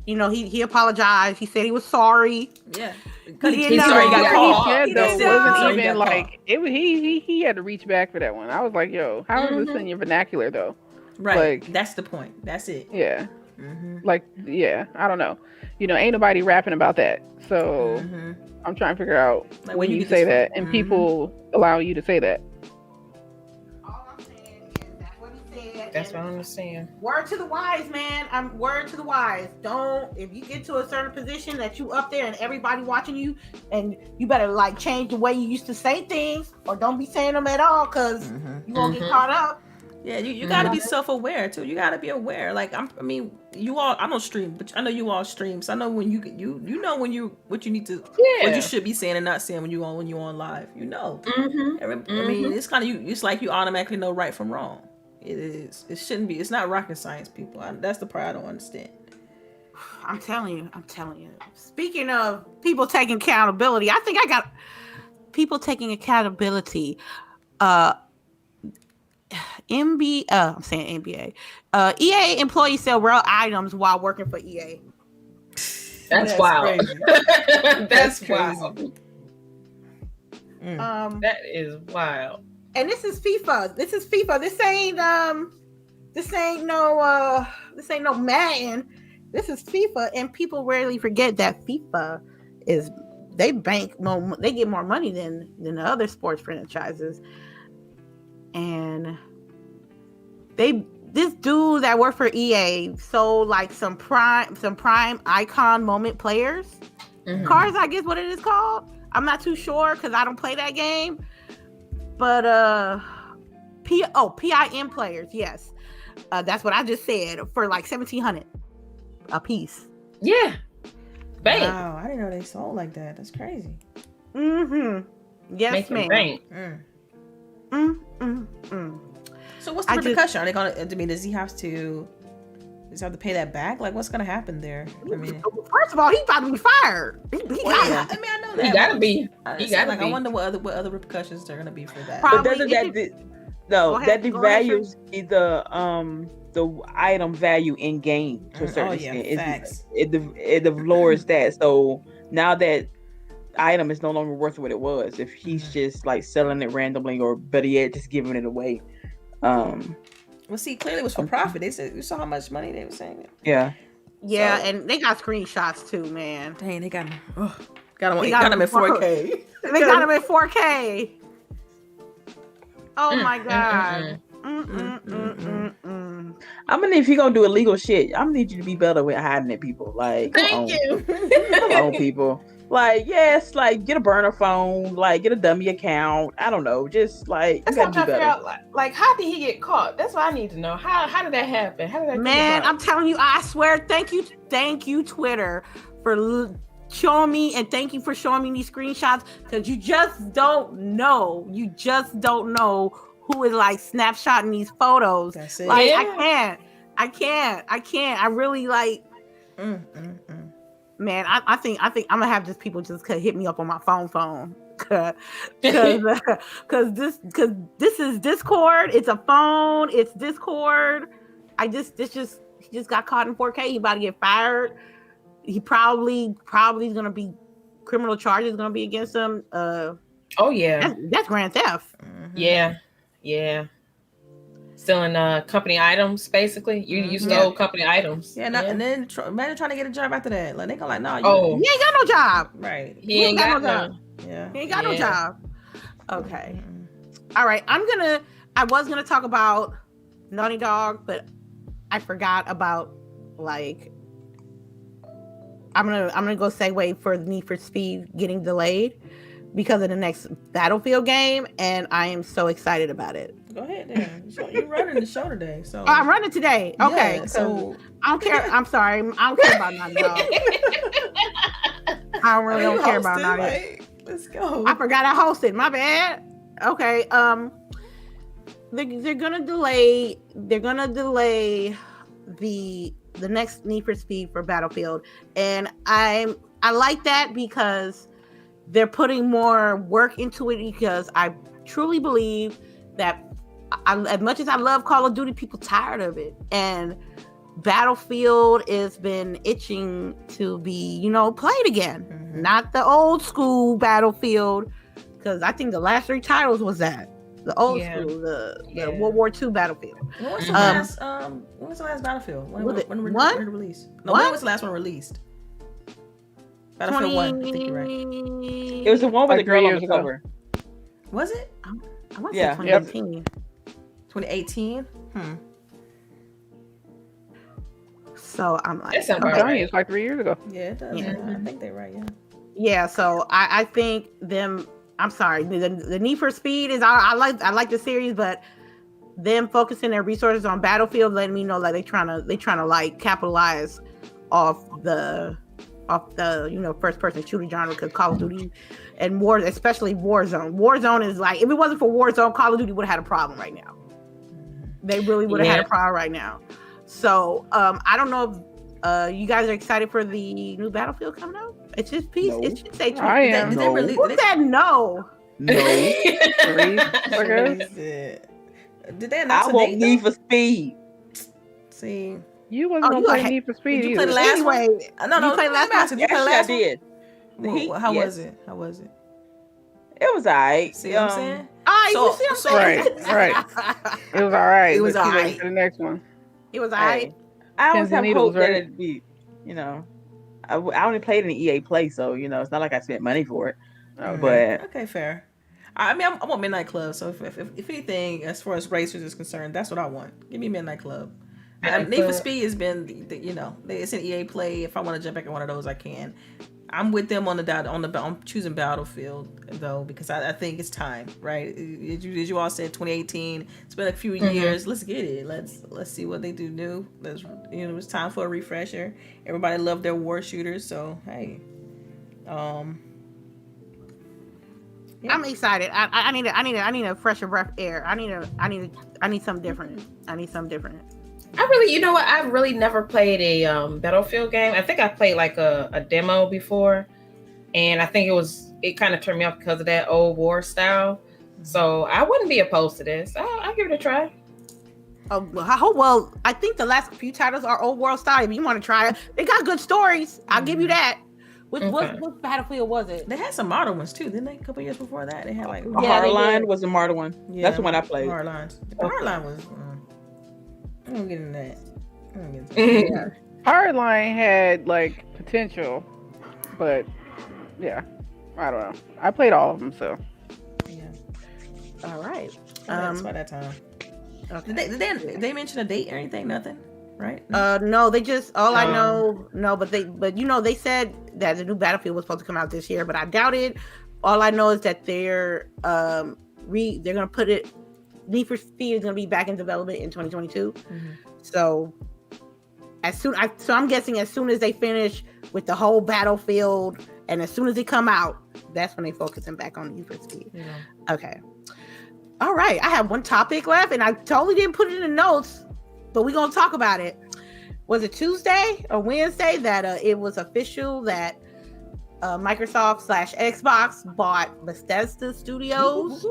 You know, he apologized. He said he was sorry. Yeah, because he said though wasn't even like it was. He had to reach back for that one. I was like, yo, how is this in your vernacular though? Right. Like, that's the point. That's it. Yeah. Like, yeah, I don't know. You know, ain't nobody rapping about that. So I'm trying to figure out like, when you say that and people allow you to say that. That's what I'm saying. Word to the wise, man. Word to the wise. Don't, if you get to a certain position that you up there and everybody watching you, and you better like change the way you used to say things, or don't be saying them at all, because you won't get caught up. Yeah, you got to be self-aware too. You got to be aware. Like I don't stream, but I know you all stream, so I know when you know what you need to, what you should be saying and not saying when you on live. You know. I mean, it's kind of it's like you automatically know right from wrong. It is. It shouldn't be. It's not rocket science, people. That's the part I don't understand. I'm telling you. Speaking of people taking accountability, I think I got people taking accountability. I'm saying NBA. EA employees sell real items while working for EA. That's wild. That's crazy. Wild. That is wild. And this is FIFA. This ain't no Madden. This is FIFA, and people rarely forget that FIFA is they get more money than the other sports franchises, and they this dude that worked for EA sold like some prime icon moment players cards, I guess what it is called. I'm not too sure because I don't play that game. But PIM players, yes. That's what I just said, for like $1,700 a piece. Yeah. Bang. Wow, I didn't know they sold like that. That's crazy. Yes, Making ma'am. Mm. So what's the repercussion? Are they gonna? I mean, does he have to pay that back? Like, what's gonna happen there? I mean, first of all, he's about to be fired. I mean, I know that. He gotta be. I wonder what other repercussions are gonna be for that. Probably, but that devalues the item value in game to a certain extent. It lowers that. So now that item is no longer worth what it was, if he's just like selling it randomly, or better yet, just giving it away. Well, see, clearly it was for profit. They said, you saw how much money they were saying. Yeah, so, and they got screenshots too, man. Dang, they got him. Got him in 4K. They got him in 4K. Oh my god. I'm gonna need, if you're gonna do illegal shit, I'm gonna need you to be better with hiding it, people. Like, thank you. Come on, people. Like, yes, like get a burner phone, like get a dummy account. I don't know, just like that's what I'm trying to figure out. Like, how did he get caught? That's what I need to know. How did that happen? How did that? Man, I'm telling you, I swear. Thank you, Twitter, for showing me, and thank you for showing me these screenshots, because you just don't know. You just don't know who is like snapshotting these photos. That's it. Like, Yeah. I can't. I really like. Man, I think I'm gonna have just people just hit me up on my phone, because this is Discord. It's a phone. It's Discord. He just got caught in 4K. He about to get fired. He probably is gonna be criminal charges gonna be against him. Oh yeah, that's grand theft. Yeah. Stealing company items, basically. You stole company items. Yeah, and then imagine trying to get a job after that. Like, they go like, no, he ain't got no job. Right. He ain't got no job. Yeah. He ain't got no job. Okay. All right. I was gonna talk about Naughty Dog, but I forgot about, like, I'm gonna go segue for Need for Speed getting delayed because of the next Battlefield game, and I am so excited about it. Go ahead then. So you're running the show today. So I'm running today. Okay. Yeah, so I don't care. I'm sorry. I don't care about Naughty Dog. I really don't care about Naughty Dog. Like, let's go. I forgot I hosted. My bad. Okay. They're gonna delay the next Need for Speed for Battlefield, and I like that because they're putting more work into it, because I truly believe that as much as I love Call of Duty, people tired of it, and Battlefield has been itching to be, played again. Not the old school Battlefield, because I think the last 3 titles was that. The old school, the World War II Battlefield. When was the last Battlefield? When did it release? No, when was the last one released? Battlefield 1, I think you're right. It was the one with the girl on the cover. Was it? I want to say 2018. 2018? So I'm like, it's like 3 years ago. Yeah, it does. Yeah. I think they're right, Yeah, so I think them. I'm sorry, the Need for Speed is I like the series, but them focusing their resources on Battlefield, letting me know that they trying to like capitalize off the first person shooter genre, because Call of Duty and especially Warzone. Warzone is like, if it wasn't for Warzone, Call of Duty would have had a problem right now. They really would have had a problem right now. So I don't know if you guys are excited for the new Battlefield coming out. It's just peace. No. It should say. I am. Who said no? No. Did they announce I won't Need for Speed. See, you wasn't gonna play Need for Speed. Did you play the last one? No. You played last one. You played the last I did. one? How was it? How was it? It was alright. See what I'm saying? You see what I'm saying? Right. It was alright. It was alright. For the next one. It was alright. I always have hope that right? it'd be, I only played in the EA Play, so it's not like I spent money for it. Okay. But Okay, fair. I mean, I want Midnight Club. So if anything, as far as racers is concerned, that's what I want. Give me Midnight Club. Need for Speed has been, it's an EA play. If I want to jump back in one of those, I can. I'm with them on choosing Battlefield though, because I think it's time, right? As you all said, 2018. It's been a few years. Let's get it. Let's see what they do new. It's time for a refresher. Everybody loved their war shooters, so hey. Yeah. I'm excited. I need a fresher breath air. I need something different. I really never played a Battlefield game. I think I played like a demo before, and I think it kind of turned me off because of that old war style. So I wouldn't be opposed to this. I'll give it a try. Well, I think the last few titles are old world style. If you want to try it, they got good stories. I'll give you that. What Battlefield was it? They had some modern ones too, didn't they? A couple years before that, they had like Hardline was a modern one. Yeah, that's the one I played. Hardline was. I don't get into that. Hardline had like potential, but yeah, I don't know. I played all of them, so yeah. All right. That's by that time. Okay. Did they mention a date or anything? Nothing, right? No, they just I know. No, but they said that the new Battlefield was supposed to come out this year, but I doubt it. All I know is that they're gonna put it. Need for Speed is gonna be back in development in 2022. So I'm guessing as soon as they finish with the whole Battlefield, and as soon as they come out, that's when they focusing back on Need for Speed. Yeah. Okay. All right. I have one topic left, and I totally didn't put it in the notes, but we're gonna talk about it. Was it Tuesday or Wednesday that it was official that Microsoft / Xbox bought Bethesda Studios?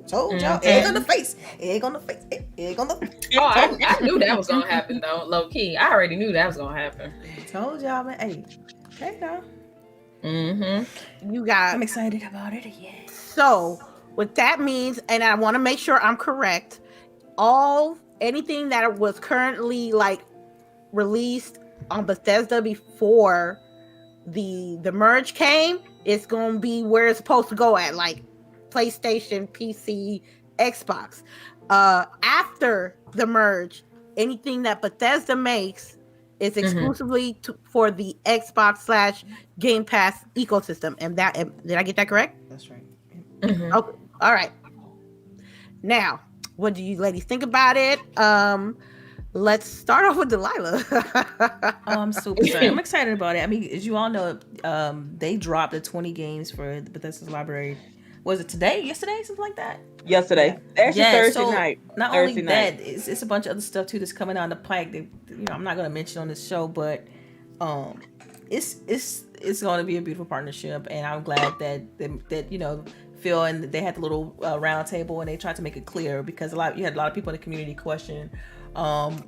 Told y'all, egg on the face. Oh, I knew that was gonna happen though, low key. I already knew that was gonna happen. Told y'all, man. Hey, okay, now. I'm excited about it. Yeah. So, what that means, and I want to make sure I'm correct, anything that was currently like released on Bethesda before the merge came, it's gonna be where it's supposed to go at, like PlayStation, PC, Xbox. After the merge, anything that Bethesda makes is exclusively for the Xbox / Game Pass ecosystem. And did I get that correct? That's right. Okay. All right. Now, what do you ladies think about it? Let's start off with Delilah. I'm super excited. I'm excited about it. I mean, as you all know, they dropped the 20 games for the Bethesda's library. Was it yesterday, something like that? Yesterday. Actually, Thursday night. Not only that, it's a bunch of other stuff too that's coming down the pike. I'm not going to mention on this show, but it's going to be a beautiful partnership, and I'm glad that Phil and they had the little round table and they tried to make it clear, because you had a lot of people in the community question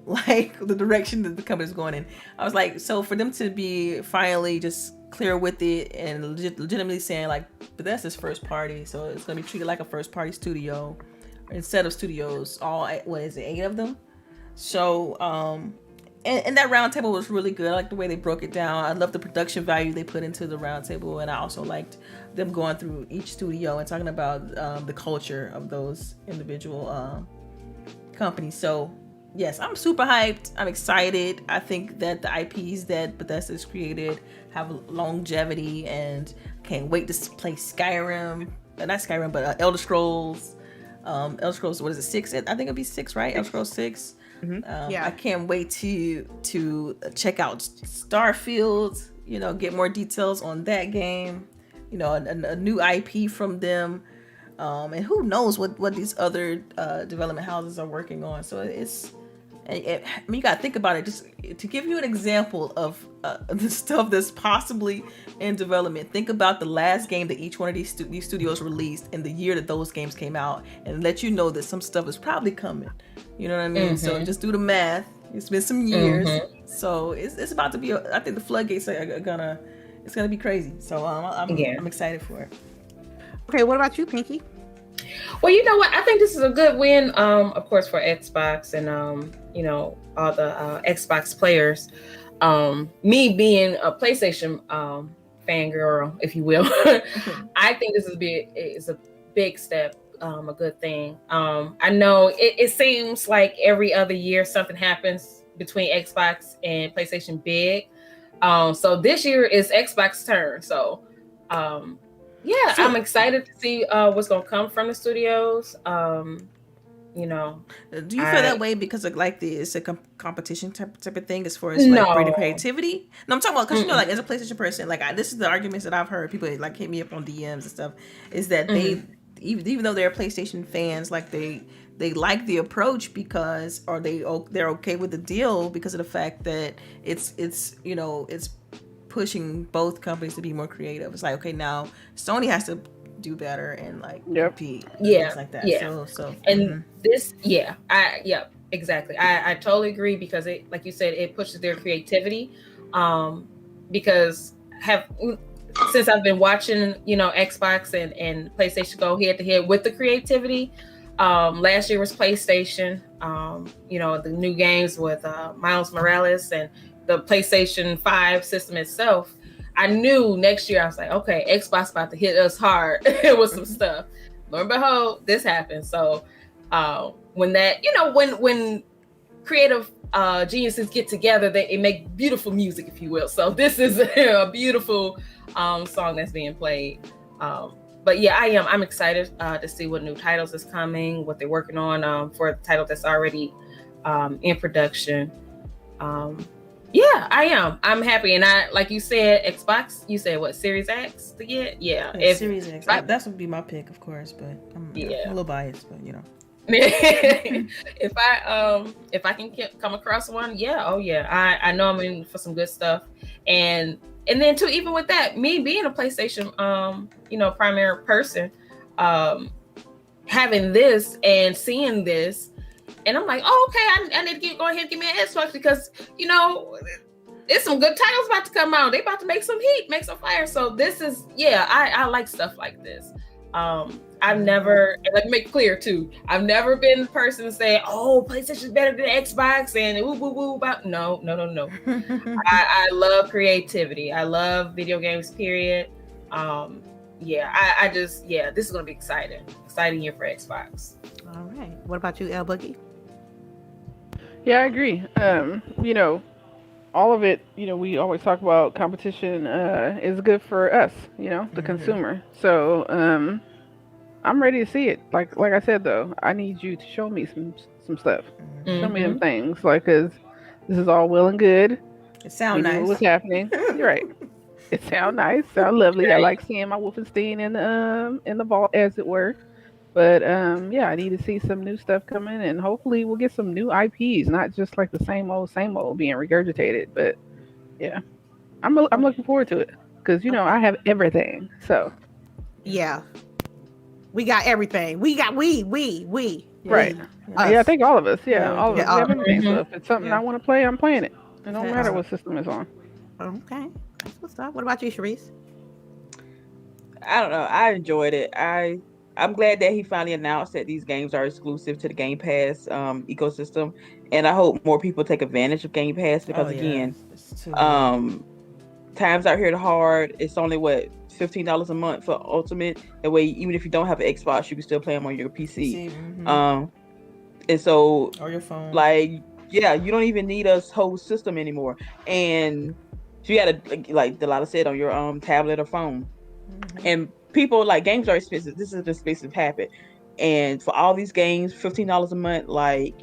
like the direction that the company's going in. I was like, so for them to be finally just clear with it and legitimately saying like, but that's his first party, so it's gonna be treated like a first party studio instead of studios, what is it, 8 of them? So and that round table was really good. I like the way they broke it down. I love the production value they put into the round table, and I also liked them going through each studio and talking about the culture of those individual companies. So yes, I'm super hyped. I'm excited. I think that the IPs that Bethesda's created have longevity, and can't wait to play Skyrim. Not Skyrim, but Elder Scrolls. Elder Scrolls, what is it, 6? I think it'll be 6, right? Elder Scrolls 6. Yeah. I can't wait to check out Starfield. Get more details on that game. A new IP from them. And who knows what these other development houses are working on. So you gotta think about it. Just to give you an example of the stuff that's possibly in development. Think about the last game that each one of these studios released and the year that those games came out, and let you know that some stuff is probably coming. You know what I mean? So just do the math. It's been some years, so it's about to be. I think the floodgates are gonna. It's gonna be crazy. So I'm excited for it. Okay, what about you, Pinky? Well, you know what? I think this is a good win, of course, for Xbox and all the Xbox players. Me being a PlayStation fangirl, if you will. I think this is a big step, a good thing. I know it seems like every other year something happens between Xbox and PlayStation big. So this year is Xbox turn. So I'm excited to see what's gonna come from the studios. You know, do you feel that way because of like it's a competition type of thing as far as like bringing creativity? No, I'm talking about because you know, like as a PlayStation person, like this is the arguments that I've heard people like hit me up on DMs and stuff. Is that they even though they're PlayStation fans, like they like the approach because they're okay with the deal because of the fact that it's you know it's pushing both companies to be more creative. It's like, okay, now Sony has to do better and like compete, things like that. So and exactly. I totally agree because it, like you said, it pushes their creativity. Because since I've been watching, you know, Xbox and PlayStation go head to head with the creativity. Last year was PlayStation. You know, the new games with Miles Morales and the PlayStation 5 system itself. I knew next year I was like, okay, Xbox about to hit us hard with some stuff. Lo and behold, this happened. So when that, you know, when creative geniuses get together, it make beautiful music, if you will. So this is a beautiful song that's being played. But yeah, I'm excited to see what new titles is coming, what they're working on for the title that's already in production. Yeah, I am. I'm happy. And I, like you said, Xbox, you said what, Series X to get? Yeah. Series X. That would be my pick, of course, but I'm a little biased, but you know. if I can come across one, I know I'm in for some good stuff. And then too, even with that, me being a PlayStation you know, primary person, having this and seeing this, and I'm like, oh, okay, I need to go ahead and give me an Xbox because, you know, there's some good titles about to come out. They about to make some heat, make some fire. So this is, I like stuff like this. I've never, and let me make it clear too, I've never been the person to say, oh, PlayStation's better than Xbox and woo about. No. I love creativity. I love video games, period. This is going to be exciting year for Xbox. All right. What about you, LBOOGIE? Yeah, I agree. You know, all of it, you know, we always talk about competition is good for us, you know, the consumer. So I'm ready to see it. Like I said, though, I need you to show me some stuff. Show me them things, like, because this is all well and good. It sounds nice. What's happening? You're right. It sounds nice. Sound lovely. I like seeing my Wolfenstein in the vault, as it were. But I need to see some new stuff coming, and hopefully we'll get some new IPs, not just like the same old being regurgitated. But yeah, I'm looking forward to it because you know I have everything. So yeah, we got everything. We got we. Right. Yeah, I think all of us. Yeah, all of us have everything. So if it's something I want to play, I'm playing it. It don't matter what system it's on. Okay, that's what's up. What about you, CHAREECE? I don't know. I enjoyed it. I'm glad that he finally announced that these games are exclusive to the Game Pass ecosystem, and I hope more people take advantage of Game Pass because times out here are hard. It's only $15 a month for Ultimate. That way, even if you don't have an Xbox, you can still play them on your PC. And so, or your phone. Like, you don't even need a whole system anymore. And so you got to, like DELILAH said, on your tablet or phone. And people, like, games are expensive. This is an expensive habit. And for all these games, $15 a month, like,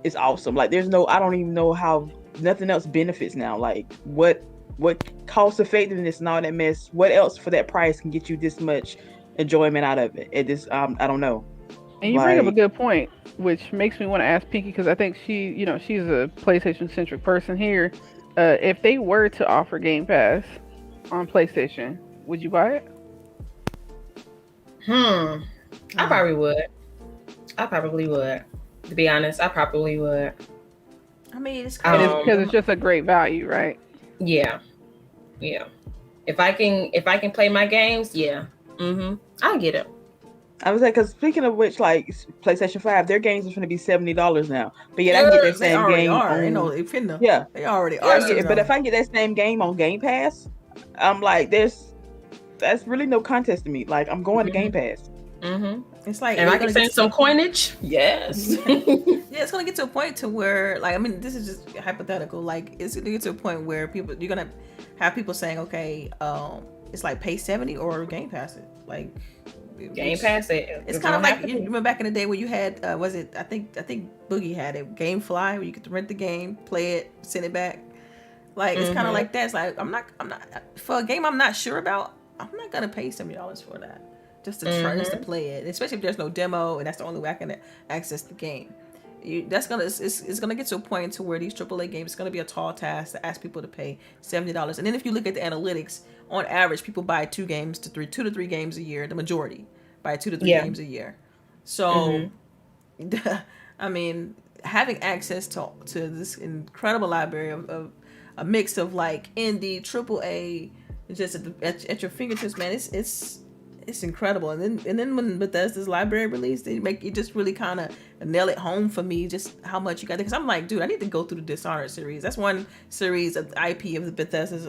it's awesome. Like, I don't even know how nothing else benefits now. Like, what cost effectiveness and all that mess, what else for that price can get you this much enjoyment out of it? It just, I don't know. And you bring up a good point, which makes me want to ask Pinky, because I think she's a PlayStation-centric person here. If they were to offer Game Pass on PlayStation, would you buy it? I probably would. To be honest, I probably would. I mean, it's because it's just a great value, right? Yeah. If I can play my games, I'll get it. I was like, because speaking of which, like PlayStation 5, their games are going to be $70 now. But yet I can get that same game. They already are. They already are. But if I can get that same game on Game Pass, I'm like, that's really no contest to me. Like, I'm going to Game Pass. It's like, and I can send some coinage. Yes. Yeah, it's gonna get to a point to where, like, I mean, this is just hypothetical. Like, it's gonna get to a point where you're gonna have people saying, okay, it's like pay $70 or Game Pass it. Like, Game Pass it. It's kind of like, you remember back in the day where you had, was it? I think Boogie had it, GameFly, where you could rent the game, play it, send it back. Like, it's kind of like that. It's like, I'm not for a game I'm not sure about. I'm not gonna pay $70 for that just to play it, especially if there's no demo and that's the only way I can access the game. It's gonna get to a point to where these AAA games, it's gonna be a tall task to ask people to pay $70. And then if you look at the analytics, on average, people buy 2 to 3 games a year. The majority buy 2 to 3 games a year. So, I mean, having access to this incredible library of a mix of like indie, AAA, just at your fingertips, man, it's incredible. And then when Bethesda's library released, they make it just really kind of nail it home for me, just how much you got. Because I'm like, dude, I need to go through the Dishonored series. That's one series of the IP of the Bethesda's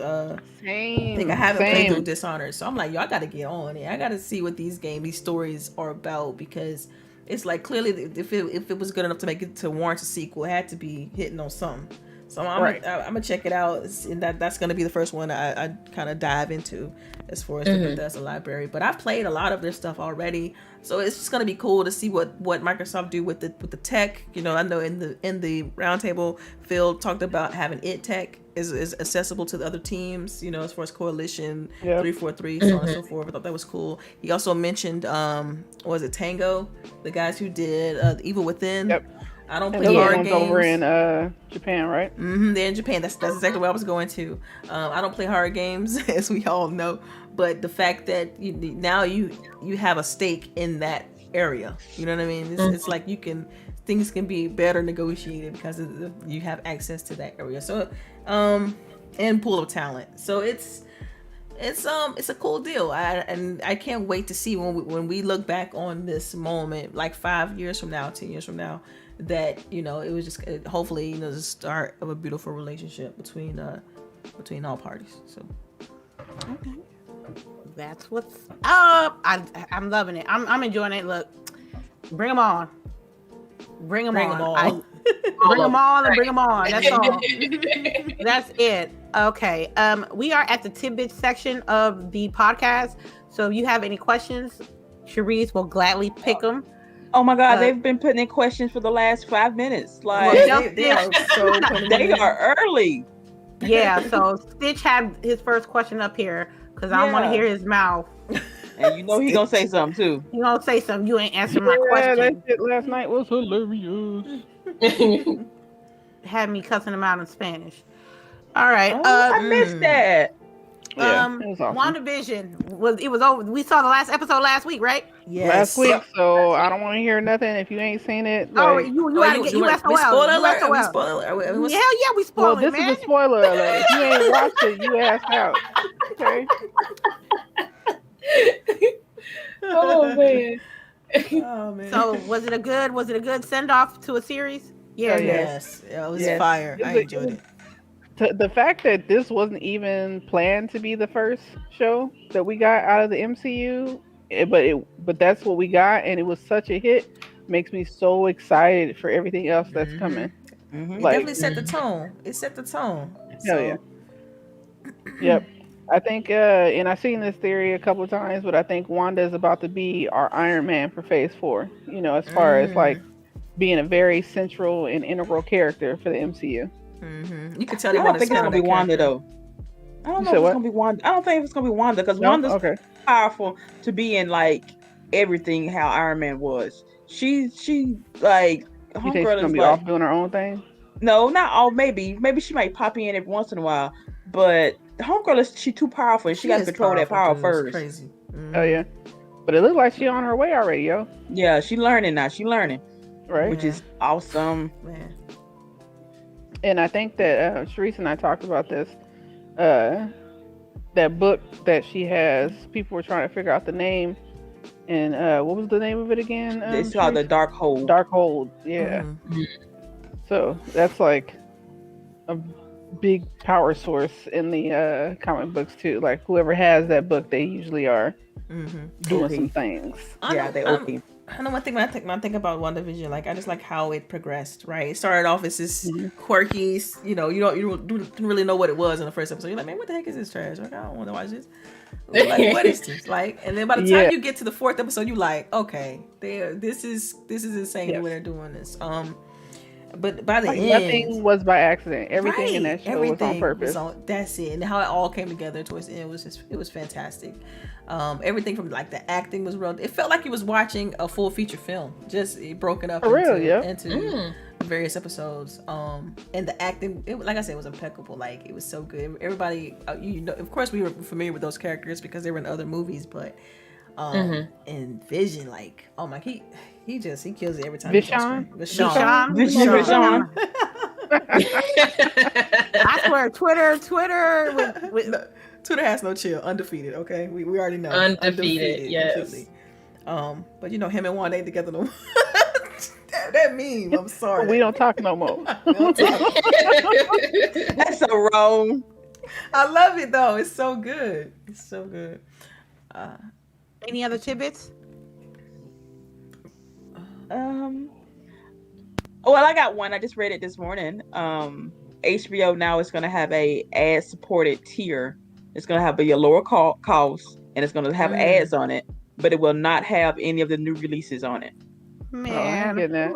thing I haven't played through Dishonored. So I'm like, yo, I got to get on it. I got to see what these stories are about, because it's like, clearly if it was good enough to make it to warrant a sequel, it had to be hitting on something. So I'm gonna check it out, and that's gonna be the first one I kind of dive into as far as the Bethesda library. But I've played a lot of their stuff already, so it's just gonna be cool to see what Microsoft do with the tech. You know, I know in the roundtable, Phil talked about having tech is accessible to the other teams. You know, as far as Coalition 343, so on and so forth. I thought that was cool. He also mentioned was it Tango, the guys who did Evil Within. Yep. I don't play horror games. Over in Japan, right? They're in Japan. That's exactly where I was going to. I don't play horror games, as we all know. But the fact that now you have a stake in that area, you know what I mean? It's like things can be better negotiated because you have access to that area. So, and pool of talent. So it's a cool deal. I can't wait to see when we look back on this moment, like 5 years from now, 10 years from now, that it was just hopefully the start of a beautiful relationship between all parties. So okay, that's what's up. I'm loving it. I'm enjoying it. Look, bring them on. Bring them on. Bring them on and bring them on. That's all. That's it. Okay. We are at the tidbits section of the podcast. So if you have any questions, Chareece will gladly pick them. Oh my God, they've been putting in questions for the last 5 minutes. Like, they are so they are early. Yeah, so Stitch had his first question up here because I want to hear his mouth. And you know he gonna say something too. He gonna say something. You ain't answering my question. That shit last night was hilarious. Had me cussing him out in Spanish. All right. I missed that. Yeah, it was awesome. WandaVision was over. We saw the last episode last week, right? Yes. Last week, so I don't want to hear nothing if you ain't seen it. Like, oh, you gotta get SOL. We spoiler alert. Hell yeah, we spoiled it, man. This is a spoiler alert. If you ain't watched it, you asked out. Okay. Oh man. Oh man. So was it a good send off to a series? Yeah. Yes. It was fire. I enjoyed it. The fact that this wasn't even planned to be the first show that we got out of the MCU, but that's what we got, and it was such a hit, makes me so excited for everything else that's coming. It definitely set the tone. It set the tone. Hell yeah. Yep. I think, and I've seen this theory a couple of times, but I think Wanda is about to be our Iron Man for Phase 4. You know, as far as like being a very central and integral character for the MCU. You can tell they want to think it's gonna be Wanda though. I don't know if it's gonna be Wanda. I don't think it's gonna be Wanda because Wanda's powerful to be in like everything how Iron Man was. She like you think she's gonna be off doing her own thing? No, not all. Maybe she might pop in every once in a while, but Homegirl she too powerful and she got to control that power first. Crazy. Oh yeah, but it looks like she on her way already, yo. Yeah, she learning now. She learning, right? Which is awesome, man. And I think that Chareece and I talked about this. That book that she has, people were trying to figure out the name. And what was the name of it again? It's called The Dark Hold. Dark Hold, yeah. So that's like a big power source in the comic books too. Like whoever has that book, they usually are doing some things. Yeah, they OP. I know one thing when I think about WandaVision, like I just like how it progressed, right? It started off as this quirky, you didn't really know what it was in the first episode. You're like, man, what the heck is this trash? Like, I don't want to watch this. Like, what is this? Like, and then by the time you get to the 4th episode, you're like, okay, this is insane the way they're doing this. But by the end, nothing was by accident. Everything in that show was on purpose. That's it, and how it all came together towards the end it was fantastic. Everything from like the acting was real. It felt like you was watching a full feature film, just broken up into various episodes. And the acting, like I said, was impeccable. Like it was so good. Everybody, of course, we were familiar with those characters because they were in other movies, but and Vision, like, oh my, he kills it every time. Vishon. I swear, Twitter. Twitter has no chill. Undefeated. Okay, we already know. Undefeated. Yes. Completely. But him and Wanda ain't together no more. that meme. I'm sorry. We don't talk no more. That's so wrong. I love it though. It's so good. Any other tidbits? Well, I got one. I just read it this morning. HBO now is going to have a ad-supported tier. It's going to have a lower cost, and it's going to have ads on it, but it will not have any of the new releases on it. Man, getting that.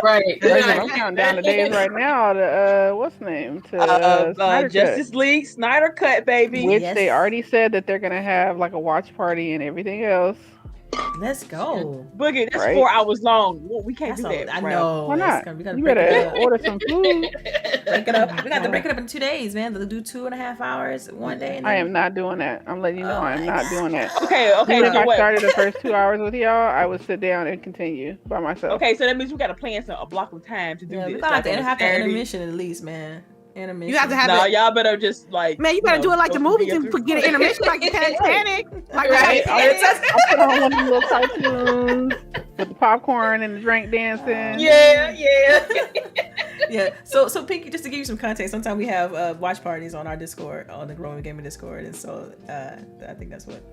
Right. I'm counting down the days right now to what's the name? To Justice League Snyder Cut, baby. Which they already said that they're gonna have like a watch party and everything else. Let's go. Boogie, that's 4 hours long. We can't do that. I know. Why not? You better order some food. Break it up. We got to break it up in 2 days, man. They'll do 2.5 hours one day. I am not doing that. I'm letting you know I am not doing that. Okay. Even if I started the first 2 hours with y'all, I would sit down and continue by myself. Okay, so that means we got to plan a block of time to do this. We got to have an intermission at least, man. Intermission. You have to have y'all better just like. Man, you better do it like the movies and get an intermission like Titanic. Like I put on one of the little cartoons with the popcorn and the drink dancing. Yeah. Yeah. So Pinky, just to give you some context, sometimes we have watch parties on our Discord, on the Growing Gaming Discord, and so I think that's what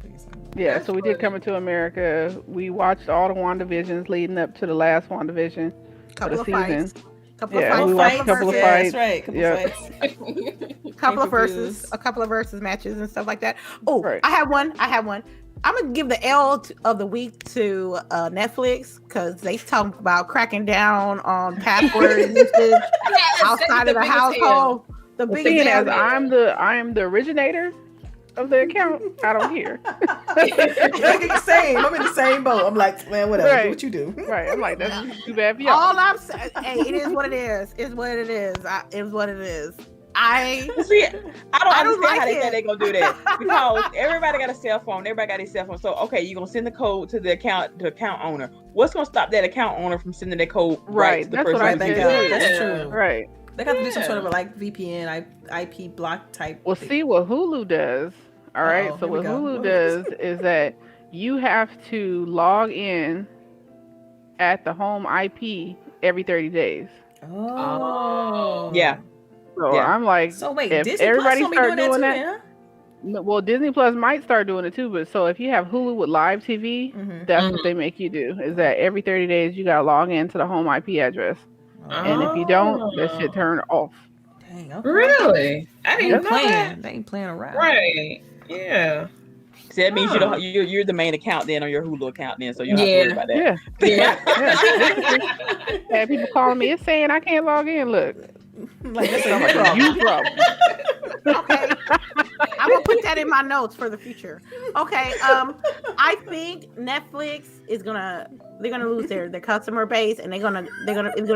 Pinky's talking about. Yeah. So we did Coming to America. We watched all the WandaVisions leading up to the last WandaVision couple of the of season. Fights. We watched a couple of fights. That's right. A couple of versus matches and stuff like that. Oh, right. I have one. I'm gonna give the L of the week to Netflix because they talk about cracking down on password usage outside of the household. The biggest. As I'm the originator of the account, I don't care. Same. I'm in the same boat. I'm like, man, whatever. Right. Do what you do. Right. I'm like, that's too bad for y'all. All I'm saying, hey, it is what it is. It's what it is. It is what it is. I don't understand how they say they're gonna do that because everybody got a cell phone. Everybody got a cell phone. So okay, you're gonna send the code to the account owner. What's gonna stop that account owner from sending the code right to the person? What I think. That's true. Right. They got to do some sort of like VPN, IP block type. Well, see what Hulu does. All right. So what Hulu does is that you have to log in at the home IP every 30 days. Oh. Yeah. So I'm like, so wait, if Disney everybody Plus start doing that, huh? well, Disney Plus might start doing it too. But so if you have Hulu with live TV, that's what they make you do. Is that every 30 days you gotta log into the home IP address, and if you don't, that shit turn off. Dang, okay. Really? I didn't know that. They ain't playing around. Right. Yeah. So that means you're the main account then on your Hulu account then, so you don't have to worry about that. Yeah. Had people calling me, it's saying I can't log in. Look, like that's you problem. Okay, I'm gonna put that in my notes for the future. Okay, I think Netflix is gonna lose their customer base, and it's gonna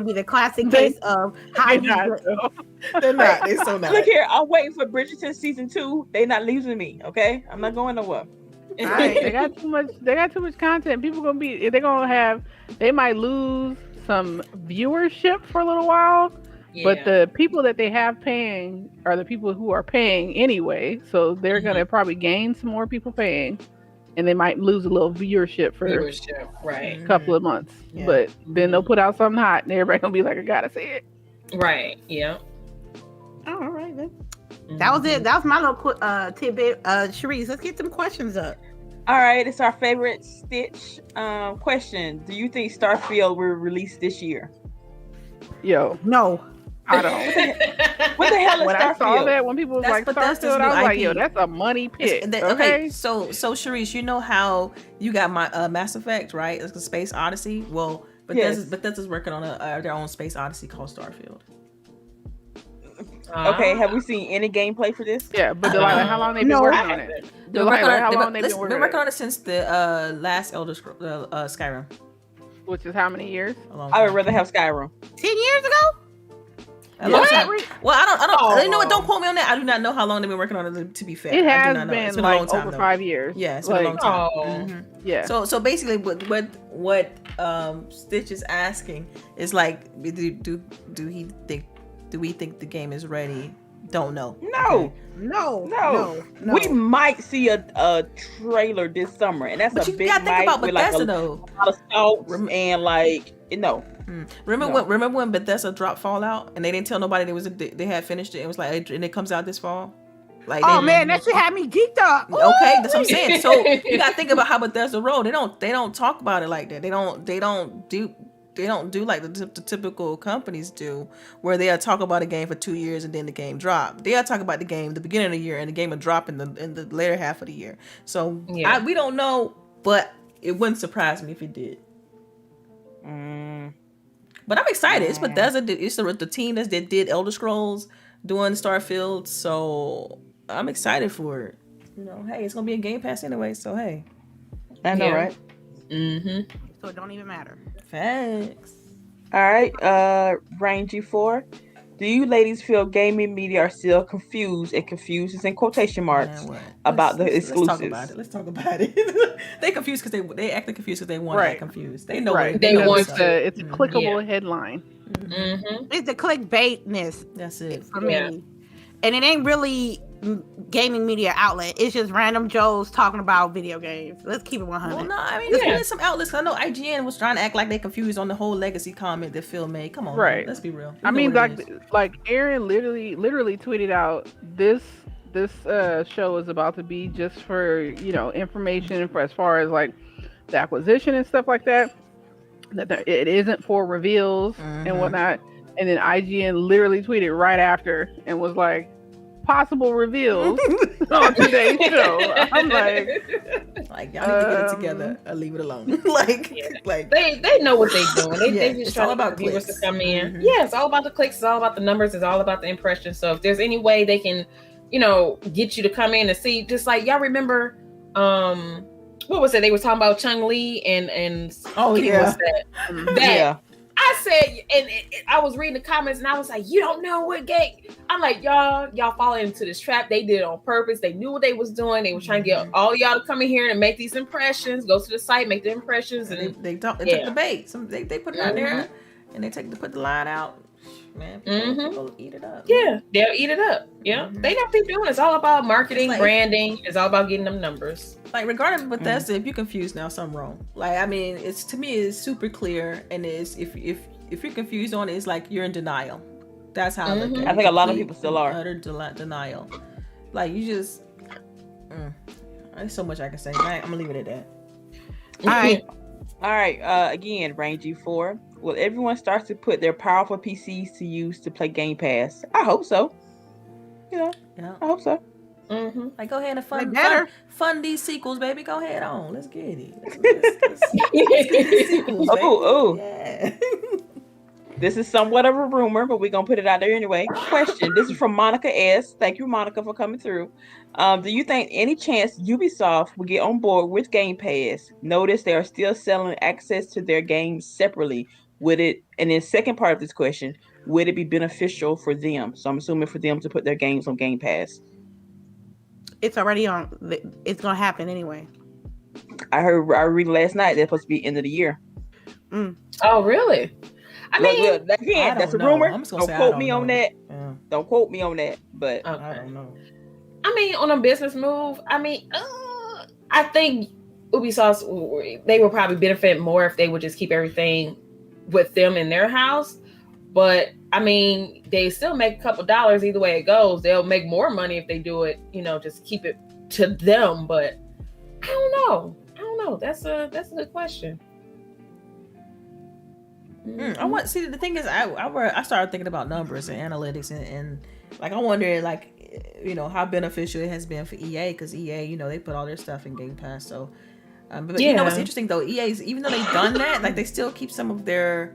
be the classic case of how they're not. They're so not. Look here, I'm waiting for Bridgerton season 2. They're not losing me. Okay, I'm not going nowhere. All right. They got too much content. People they might lose some viewership for a little while. Yeah. But the people that they have paying are the people who are paying anyway. So they're going to probably gain some more people paying. And they might lose a little viewership for right. a couple of months. Yeah. But then they'll put out something hot and everybody going to be like, I got to see it. Right. Yeah. Oh, all right then. That was it. That was my little tidbit. Chareece, let's get some questions up. All right, it's our favorite Stitch question. Do you think Starfield will release this year? Yo, No. I don't. What the hell is When Starfield? I saw that, when people was That's like Bethesda's Starfield, I was new like, IP. yo, that's a money pick. Okay, so Chareece, you know how you got my Mass Effect, right? It's a Space Odyssey. Well, Bethesda's working on their own Space Odyssey called Starfield. Okay, have we seen any gameplay for this? Yeah, but Delilah, how long they been working on it? They've been working on it since the last Elder Scrolls, Skyrim. Which is how many years? I would rather have Skyrim. 10 years ago? A long time. Well, I don't. You know what? Don't quote me on that. I do not know how long they've been working on it. To be fair, It I has do not know. been It's been a long time, over though. 5 years. Yeah, it's been a long time. Mm-hmm. Yeah. So basically, what Stitch is asking is like, do we think the game is ready? Don't know. No. No. We might see a trailer this summer, and that's But a you big gotta think might about with Bethesda like though. a lot of salts and like no. Remember when Bethesda dropped Fallout and they didn't tell nobody they had finished it? It was like, and it comes out this fall. Like, man, that shit had me geeked up. Okay, that's what I'm saying. So you gotta think about how Bethesda roll. They don't talk about it like that. They don't do like the typical companies do, where they'll talk about a game for 2 years and then the game drop. They'll talk about the game the beginning of the year and the game will drop in the later half of the year. So we don't know, but it wouldn't surprise me if it did. But I'm excited. It's Bethesda. It's the team that did Elder Scrolls doing Starfield. So I'm excited for it. You know, hey, it's gonna be a Game Pass anyway. So hey, I know, right? Mm-hmm. So it don't even matter. Facts. All right, Rain G4. Do you ladies feel gaming media are still confused, and confused is in quotation marks, about the exclusives? Let's talk about it. They confused because they acting confused because they want to act confused. They know they want to. It's a clickable headline. Mm-hmm. It's the clickbaitness. That's it for me. And it ain't really gaming media outlet. It's just random Joes talking about video games. Let's keep it 100. Well, no, I mean, there's some outlets. I know IGN was trying to act like they confused on the whole legacy comment that Phil made. Come on, right? Man, let's be real. I mean, like Aaron literally tweeted out this show is about to be just for information for as far as like the acquisition and stuff like that. That it isn't for reveals and whatnot. And then IGN literally tweeted right after and was like, possible reveals on today's show. I'm like y'all need to get it together or leave it alone. like they know what they're doing. They just try about viewers to clicks. come in. Yeah, it's all about the clicks. It's all about the numbers. It's all about the impressions. So if there's any way they can, get you to come in and see, just like y'all remember, what was it? They were talking about Chung Li and was that? That. I said, and I was reading the comments, and I was like, "You don't know what game." I'm like, y'all fall into this trap. They did it on purpose. They knew what they was doing. They were trying to get all y'all to come in here and make these impressions. Go to the site, make the impressions, and they took the bait. They put it out there, and they put the line out. Man, people eat it up. Yeah, they'll eat it up. Yeah, they got people doing it. It's all about marketing, branding. It's all about getting them numbers. Like regarding Bethesda, if you're confused now, something wrong. Like I mean, it's to me it's super clear, and it's if you're confused on it, it's like you're in denial. That's how I look at it. I think a lot of people still are. Utter denial. Like you just, there's so much I can say. I'm gonna leave it at that. All right. Again, Rain G4. Will everyone start to put their powerful PCs to use to play Game Pass? I hope so. I hope so. Mm-hmm. Like, go ahead and fund these sequels, baby. Go ahead on. Let's get it. Let's get these sequels, baby. Yeah. This is somewhat of a rumor, but we're going to put it out there anyway. Question. This is from Monica S. Thank you, Monica, for coming through. Do you think any chance Ubisoft will get on board with Game Pass? Notice they are still selling access to their games separately. Would it, and then second part of this question, would it be beneficial for them? So I'm assuming for them to put their games on Game Pass. It's already on. It's going to happen anyway. I read last night they're supposed to be end of the year. Oh, really? I mean, again, that's a rumor. Don't quote me on that. Yeah. Don't quote me on that. But okay. I don't know. I mean, on a business move, I mean, I think Ubisoft, they would probably benefit more if they would just keep everything with them in their house. But I mean, they still make a couple dollars either way it goes. They'll make more money if they do it, just keep it to them. But I don't know. That's a good question. I want see the thing is I started thinking about numbers and analytics and like I wonder like how beneficial it has been for EA, because EA they put all their stuff in Game Pass. So but what's interesting though, EA's, even though they've done that, like they still keep some of their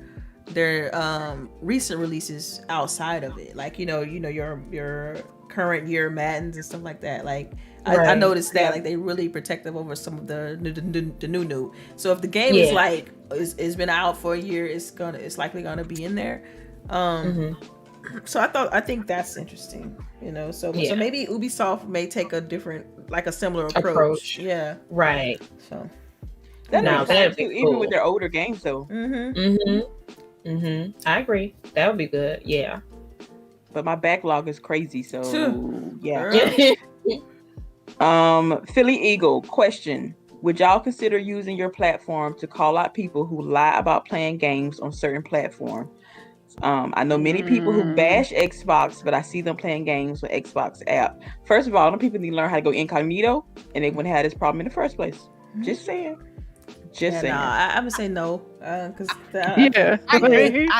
recent releases outside of it, like your current year Maddens and stuff like that. Like I noticed that like they really protective over some of the new. So if the game is like it's been out for a year, it's likely gonna be in there. So I think that's interesting. So maybe Ubisoft may take a different, like a similar approach. Yeah. Right. So that'd be cool. Even with their older games though. I agree. That would be good. Yeah. But my backlog is crazy, so yeah. Philly Eagle question: would y'all consider using your platform to call out people who lie about playing games on certain platforms? I know many people who bash Xbox, but I see them playing games with Xbox app. First of all, them people need to learn how to go incognito, and they wouldn't have this problem in the first place. Just saying. Saying. I would say no, because I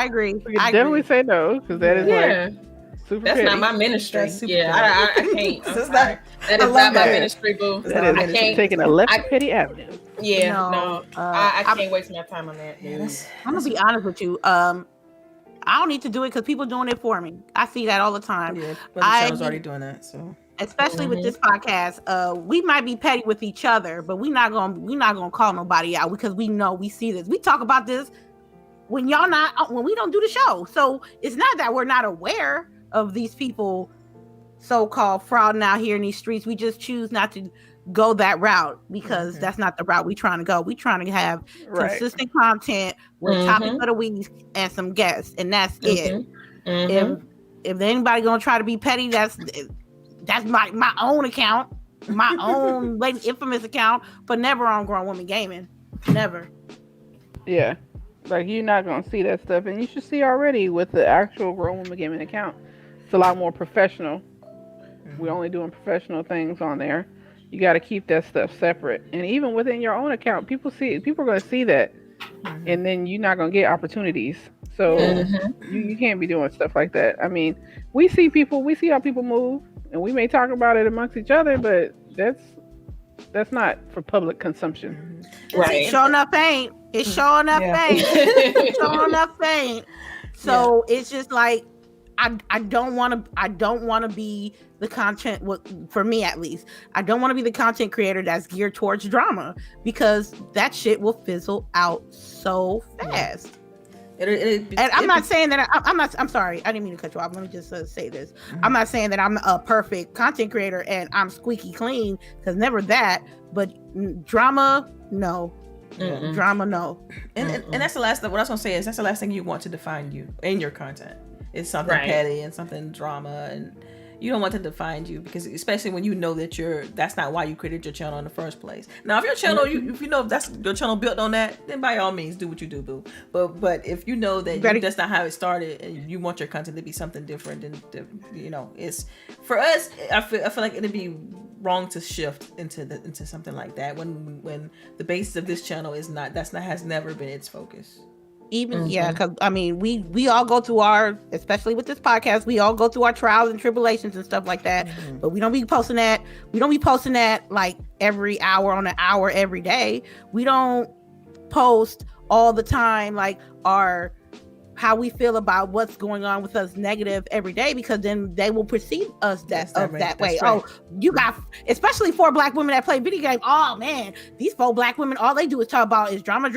agree. I definitely say no, because that is like super. That's petty. not my ministry. I can't. That is not my ministry, boo. I can't taking a left petty avenue. Yeah, no, I can't waste my time on that. I'm gonna be honest with you. I don't need to do it because people doing it for me. I see that all the time. Yeah, but the channel's already doing that, so. Especially with this podcast, we might be petty with each other, but we're not gonna call nobody out because we know we see this. We talk about this when we don't do the show. So it's not that we're not aware of these people so-called frauding out here in these streets. We just choose not to go that route because that's not the route we're trying to go. We're trying to have consistent content with topic of the week and some guests, and that's it. If anybody gonna try to be petty, that's my own account, my own Lady Infamous account, but never on Grown Woman Gaming. Never. Yeah. Like, you're not going to see that stuff. And you should see already with the actual Grown Woman Gaming account. It's a lot more professional. We're only doing professional things on there. You got to keep that stuff separate. And even within your own account, people are going to see that. And then you're not going to get opportunities. So you can't be doing stuff like that. I mean, we see how people move. And we may talk about it amongst each other, but that's not for public consumption. Right. It's showing up ain't. It's showing up ain't. It's showing up ain't. So it's just like I don't want to be the content, for me at least. I don't want to be the content creator that's geared towards drama, because that shit will fizzle out so fast. I'm not saying that I'm sorry, I didn't mean to cut you off. Let me just say this. I'm not saying that I'm a perfect content creator and I'm squeaky clean, because never that, but drama, no. Drama, no. And that's the last thing. What I was gonna say is that's the last thing you want to define you in your content. It's something petty and something drama, and you don't want to define you, because especially when you know that that's not why you created your channel in the first place. Now, if your channel, if you know if that's your channel built on that, then by all means do what you do, boo. But if you know that that's not how it started, and you want your content to be something different, and it's for us. I feel like it'd be wrong to shift into something like that when the basis of this channel has never been its focus. Even because I mean we all go through especially with this podcast, we all go through our trials and tribulations and stuff like that. But we don't be posting that. We don't be posting that like every hour on an hour every day. We don't post all the time like how we feel about what's going on with us negative every day, because then they will perceive us that way. Right. Oh, you got, especially for Black women that play video games. Oh man, these 4 Black women, all they do is talk about is drama. I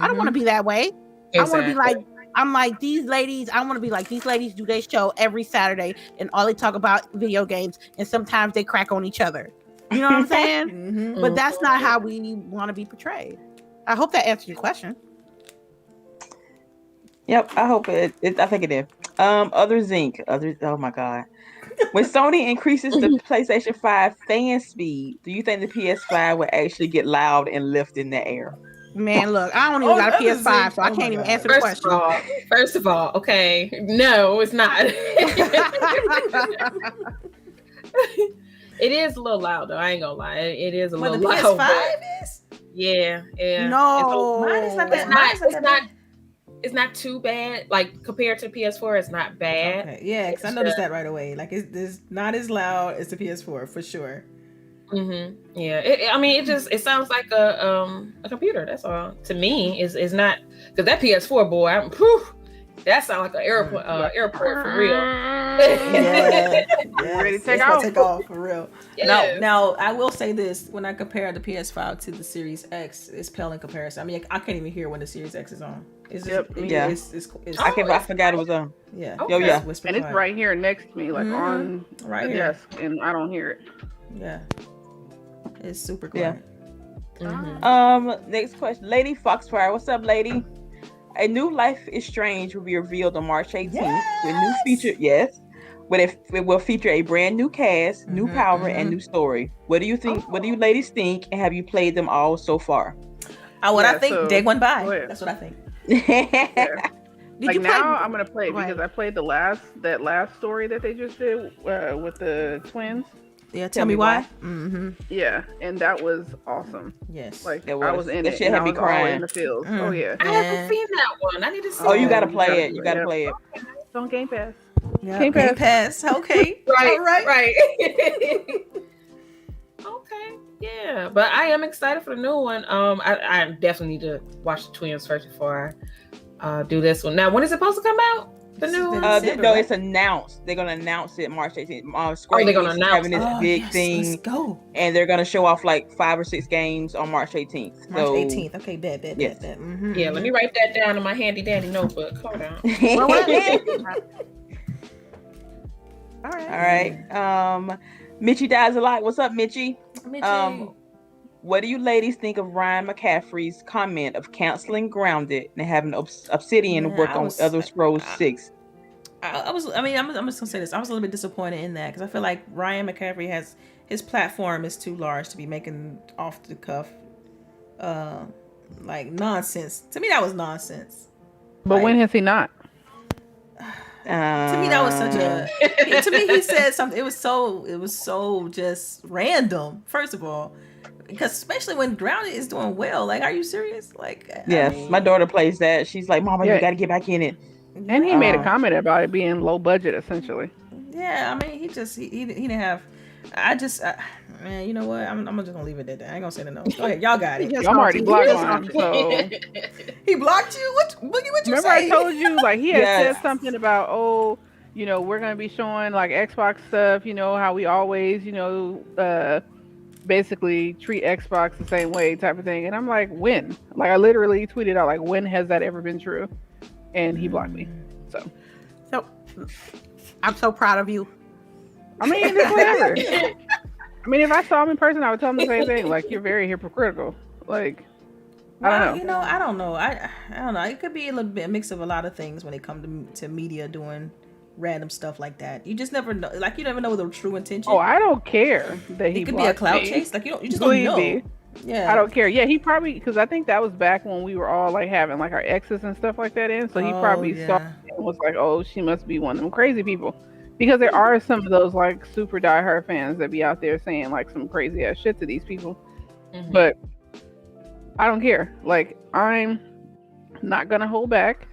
don't want to be that way. Exactly. I want to be like, I'm like these ladies. I want to be like these ladies do their show every Saturday, and all they talk about video games, and sometimes they crack on each other. You know what I'm saying? But that's not how we want to be portrayed. I hope that answered your question. Yep, I hope I think it did. Oh my God. When Sony increases the PlayStation 5 fan speed, do you think the PS5 will actually get loud and lift in the air? Man, look, I don't even got a PS5, so I can't even answer the question. First of all, okay, no, it's not. It is a little loud though. I ain't gonna lie. It is a little loud. The PS5 is? Yeah. No, it's not too bad. Like compared to the PS4, it's not bad. Okay. Yeah, because I noticed that right away. Like it's not as loud as the PS4 for sure. Mm-hmm. Yeah. It sounds like a computer. That's all. To me, is not because that PS4 boy. That sounds like an airport for real. Ready to take off for real. Yes. Now I will say this: when I compare the PS5 to the Series X, it's pale in comparison. I mean, I can't even hear when the Series X is on. It's I forgot it was on. Yeah. Okay. Oh yeah. and it's right here next to me, like on right the here. desk, and I don't hear it. Yeah. It's super quiet. Yeah. Next question, Lady Foxfire. What's up, lady? A New Life is Strange will be revealed on March 18th with new feature. Yes, but it will feature a brand new cast, new power, and new story. What do you think? What do you ladies think? And have you played them all so far? I think day went by. That's what I think. Did you play? I'm gonna play it because I played that last story that they just did with the twins. Yeah, tell me why. Yeah, and that was awesome. Yes, like I was in that it. shit had me crying in the fields. Oh yeah, I haven't seen that one. I need to see. Oh, you gotta play it. You gotta play it. It's on Game Pass. Yeah, Game Pass. Okay, right. Okay, yeah, but I am excited for the new one. I definitely need to watch the twins first before I do this one. Now, when is it supposed to come out? The new no, it's announced. They're gonna announce it March 18th. Square they're gonna Enix announce having this big thing. Let's go. And they're gonna show off like 5 or 6 games on March 18th. March 18th. Okay, bet. Yeah, let me write that down in my handy dandy notebook. Hold on. All right. Mitchie Dies a Lot. What's up, Mitchie? What do you ladies think of Ryan McCaffrey's comment of canceling Grounded and having Obsidian work on Elder Scrolls 6? I'm just gonna say this. I was a little bit disappointed in that because I feel like Ryan McCaffrey his platform is too large to be making off the cuff, like nonsense. To me, that was nonsense. But when has he not? To me, that was such a. To me, he said something. It was so just random. First of all. Because especially when Grounded is doing well, like, are you serious? Like, yes, my daughter plays that. She's like, "Mama, you got to get back in it." And he made a comment about it being low budget, essentially. Yeah, I mean, he didn't have. Man, you know what? I'm just gonna leave it at that. I ain't gonna say the no. Go ahead, y'all got it. I'm already blocked on him, so. He blocked you? What you Remember say? I told you, like, he had said something about, we're gonna be showing like Xbox stuff. How we always, basically treat Xbox the same way type of thing. And I'm like, when? Like, I literally tweeted out, like, when has that ever been true? And he blocked me. So I'm so proud of you. I mean, it's whatever. I mean, if I saw him in person, I would tell him the same thing. Like, you're very hypocritical. Like, I don't know. I don't know. I don't know. It could be a little bit a mix of a lot of things when it comes to media doing random stuff like that. You just never know. Like, you never know the true intention. Oh, I don't care that he. It could be a clout chase. Like, you just don't know. Yeah, I don't care. Yeah, he probably, because I think that was back when we were all like having like our exes and stuff like that in. So he probably saw it and was like, "Oh, she must be one of them crazy people," because there are some of those like super diehard fans that be out there saying like some crazy ass shit to these people. But I don't care. Like, I'm not gonna hold back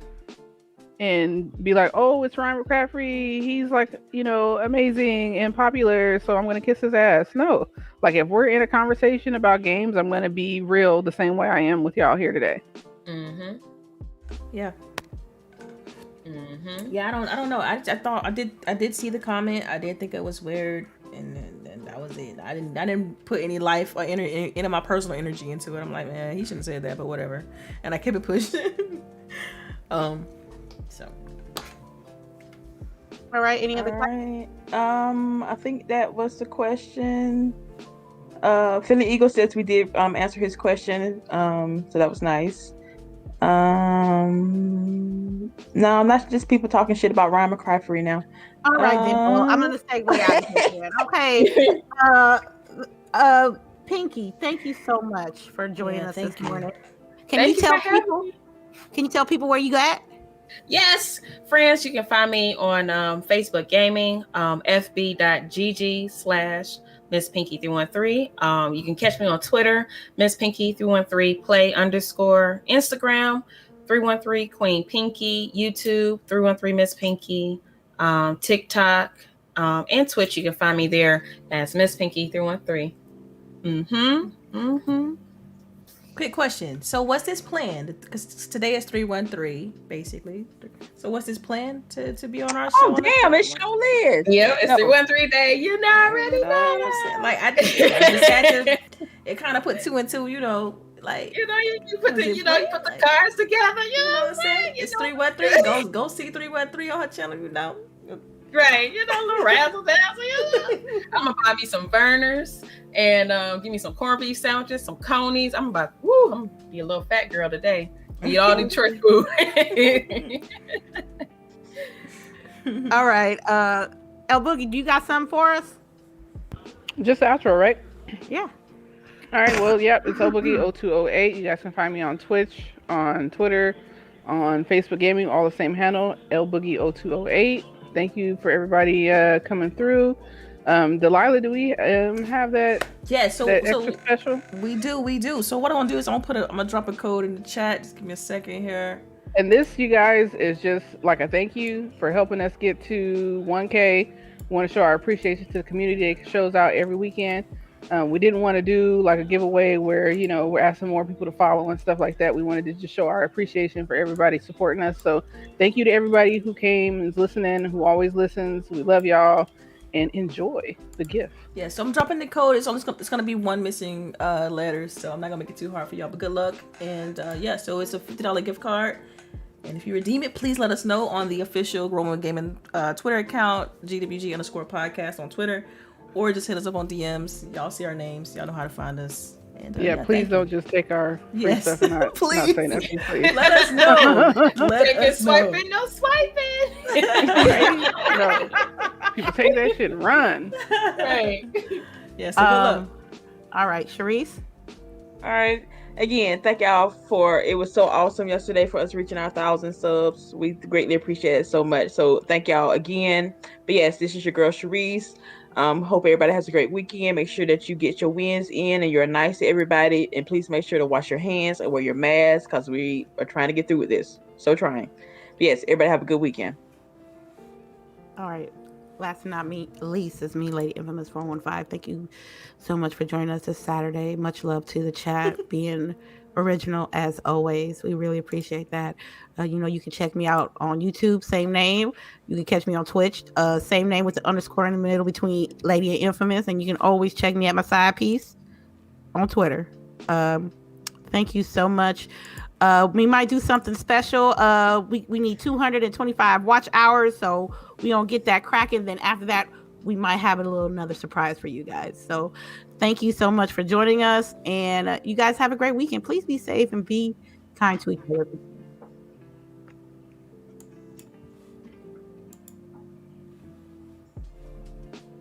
and be like, "Oh, it's Ryan McCaffrey. He's like, amazing and popular, so I'm gonna kiss his ass." No. Like, if we're in a conversation about games, I'm gonna be real the same way I am with y'all here today. Yeah. Yeah, I don't know. I thought I did see the comment. I did think it was weird, and that was it. I didn't put any life or any of my personal energy into it. I'm like, man, he shouldn't have said that, but whatever. And I kept it pushing. So. All right. Any other questions? I think that was the question. Philly Eagle says we did answer his question. So that was nice. No, not just people talking shit about Ryan McCaffrey now. All right, then. Well, I'm gonna segue out of here. Okay. Pinky, thank you so much for joining us this morning. Can you tell people? Can you tell people where you at? Yes, friends, you can find me on Facebook Gaming, fb.gg/MsPinky313. You can catch me on Twitter, MsPinky313 play _ Instagram, 313 Queen Pinky, YouTube, 313 Miss Pinky, TikTok, and Twitch. You can find me there as MsPinky313. Quick question. So what's this plan? Because today is 313, basically. So what's this plan to be on our show? Oh, damn, it's show list. Yeah, it's 313 day. You know already. Like, I just had to, it kind of put two and two, like. You put the cards together. You know what I'm saying? It's 313. Go see 313 on her channel, Right, little razzle dazzle. I'm gonna buy me some burners and give me some corned beef sandwiches, some conies. I'm gonna be a little fat girl today. Eat all the church food. All right, LBOOGIE, do you got something for us? Just the outro, right? Yeah. All right. Well, yep. It's LBOOGIE0208. You guys can find me on Twitch, on Twitter, on Facebook Gaming, all the same handle, LBOOGIE0208. Thank you for everybody coming through. Delilah, do we have that? Yeah, so extra special? We do. So what I'm gonna do is I'm gonna drop a code in the chat. Just give me a second here. And this, you guys, is just like a thank you for helping us get to 1K. We want to show our appreciation to the community that shows out every weekend. We didn't want to do like a giveaway where, we're asking more people to follow and stuff like that. We wanted to just show our appreciation for everybody supporting us. So thank you to everybody who came and is listening, who always listens. We love y'all and enjoy the gift. Yeah, so I'm dropping the code. It's going to be one missing letter, so I'm not going to make it too hard for y'all, but good luck. And so it's a $50 gift card. And if you redeem it, please let us know on the official Roman Gaming Twitter account, GWG_podcast on Twitter. Or just hit us up on DMs. Y'all see our names. Y'all know how to find us. And, please don't just take our free stuff and not say nothing, please. Let us know. Swiping, no swiping. No. People take that shit and run. Right. Yeah, so good luck. All right, CHAREECE. All right. Again, thank y'all it was so awesome yesterday for us reaching our 1,000 subs. We greatly appreciate it so much. So thank y'all again. But yes, this is your girl CHAREECE. Hope everybody has a great weekend. Make sure that you get your wins in and you're nice to everybody. And please make sure to wash your hands and wear your mask because we are trying to get through with this. So trying. But yes, everybody have a good weekend. All right. Last but not least is me, Lady Infamous 415. Thank you so much for joining us this Saturday. Much love to the chat, being original as always. We really appreciate that. You can check me out on YouTube, same name. You can catch me on Twitch, same name with the underscore in the middle between Lady and Infamous. And you can always check me at my side piece on Twitter. Thank you so much. We might do something special. We need 225 watch hours, so we don't get that cracking. Then after that, we might have another surprise for you guys. So thank you so much for joining us, and you guys have a great weekend. Please be safe and be kind to each other.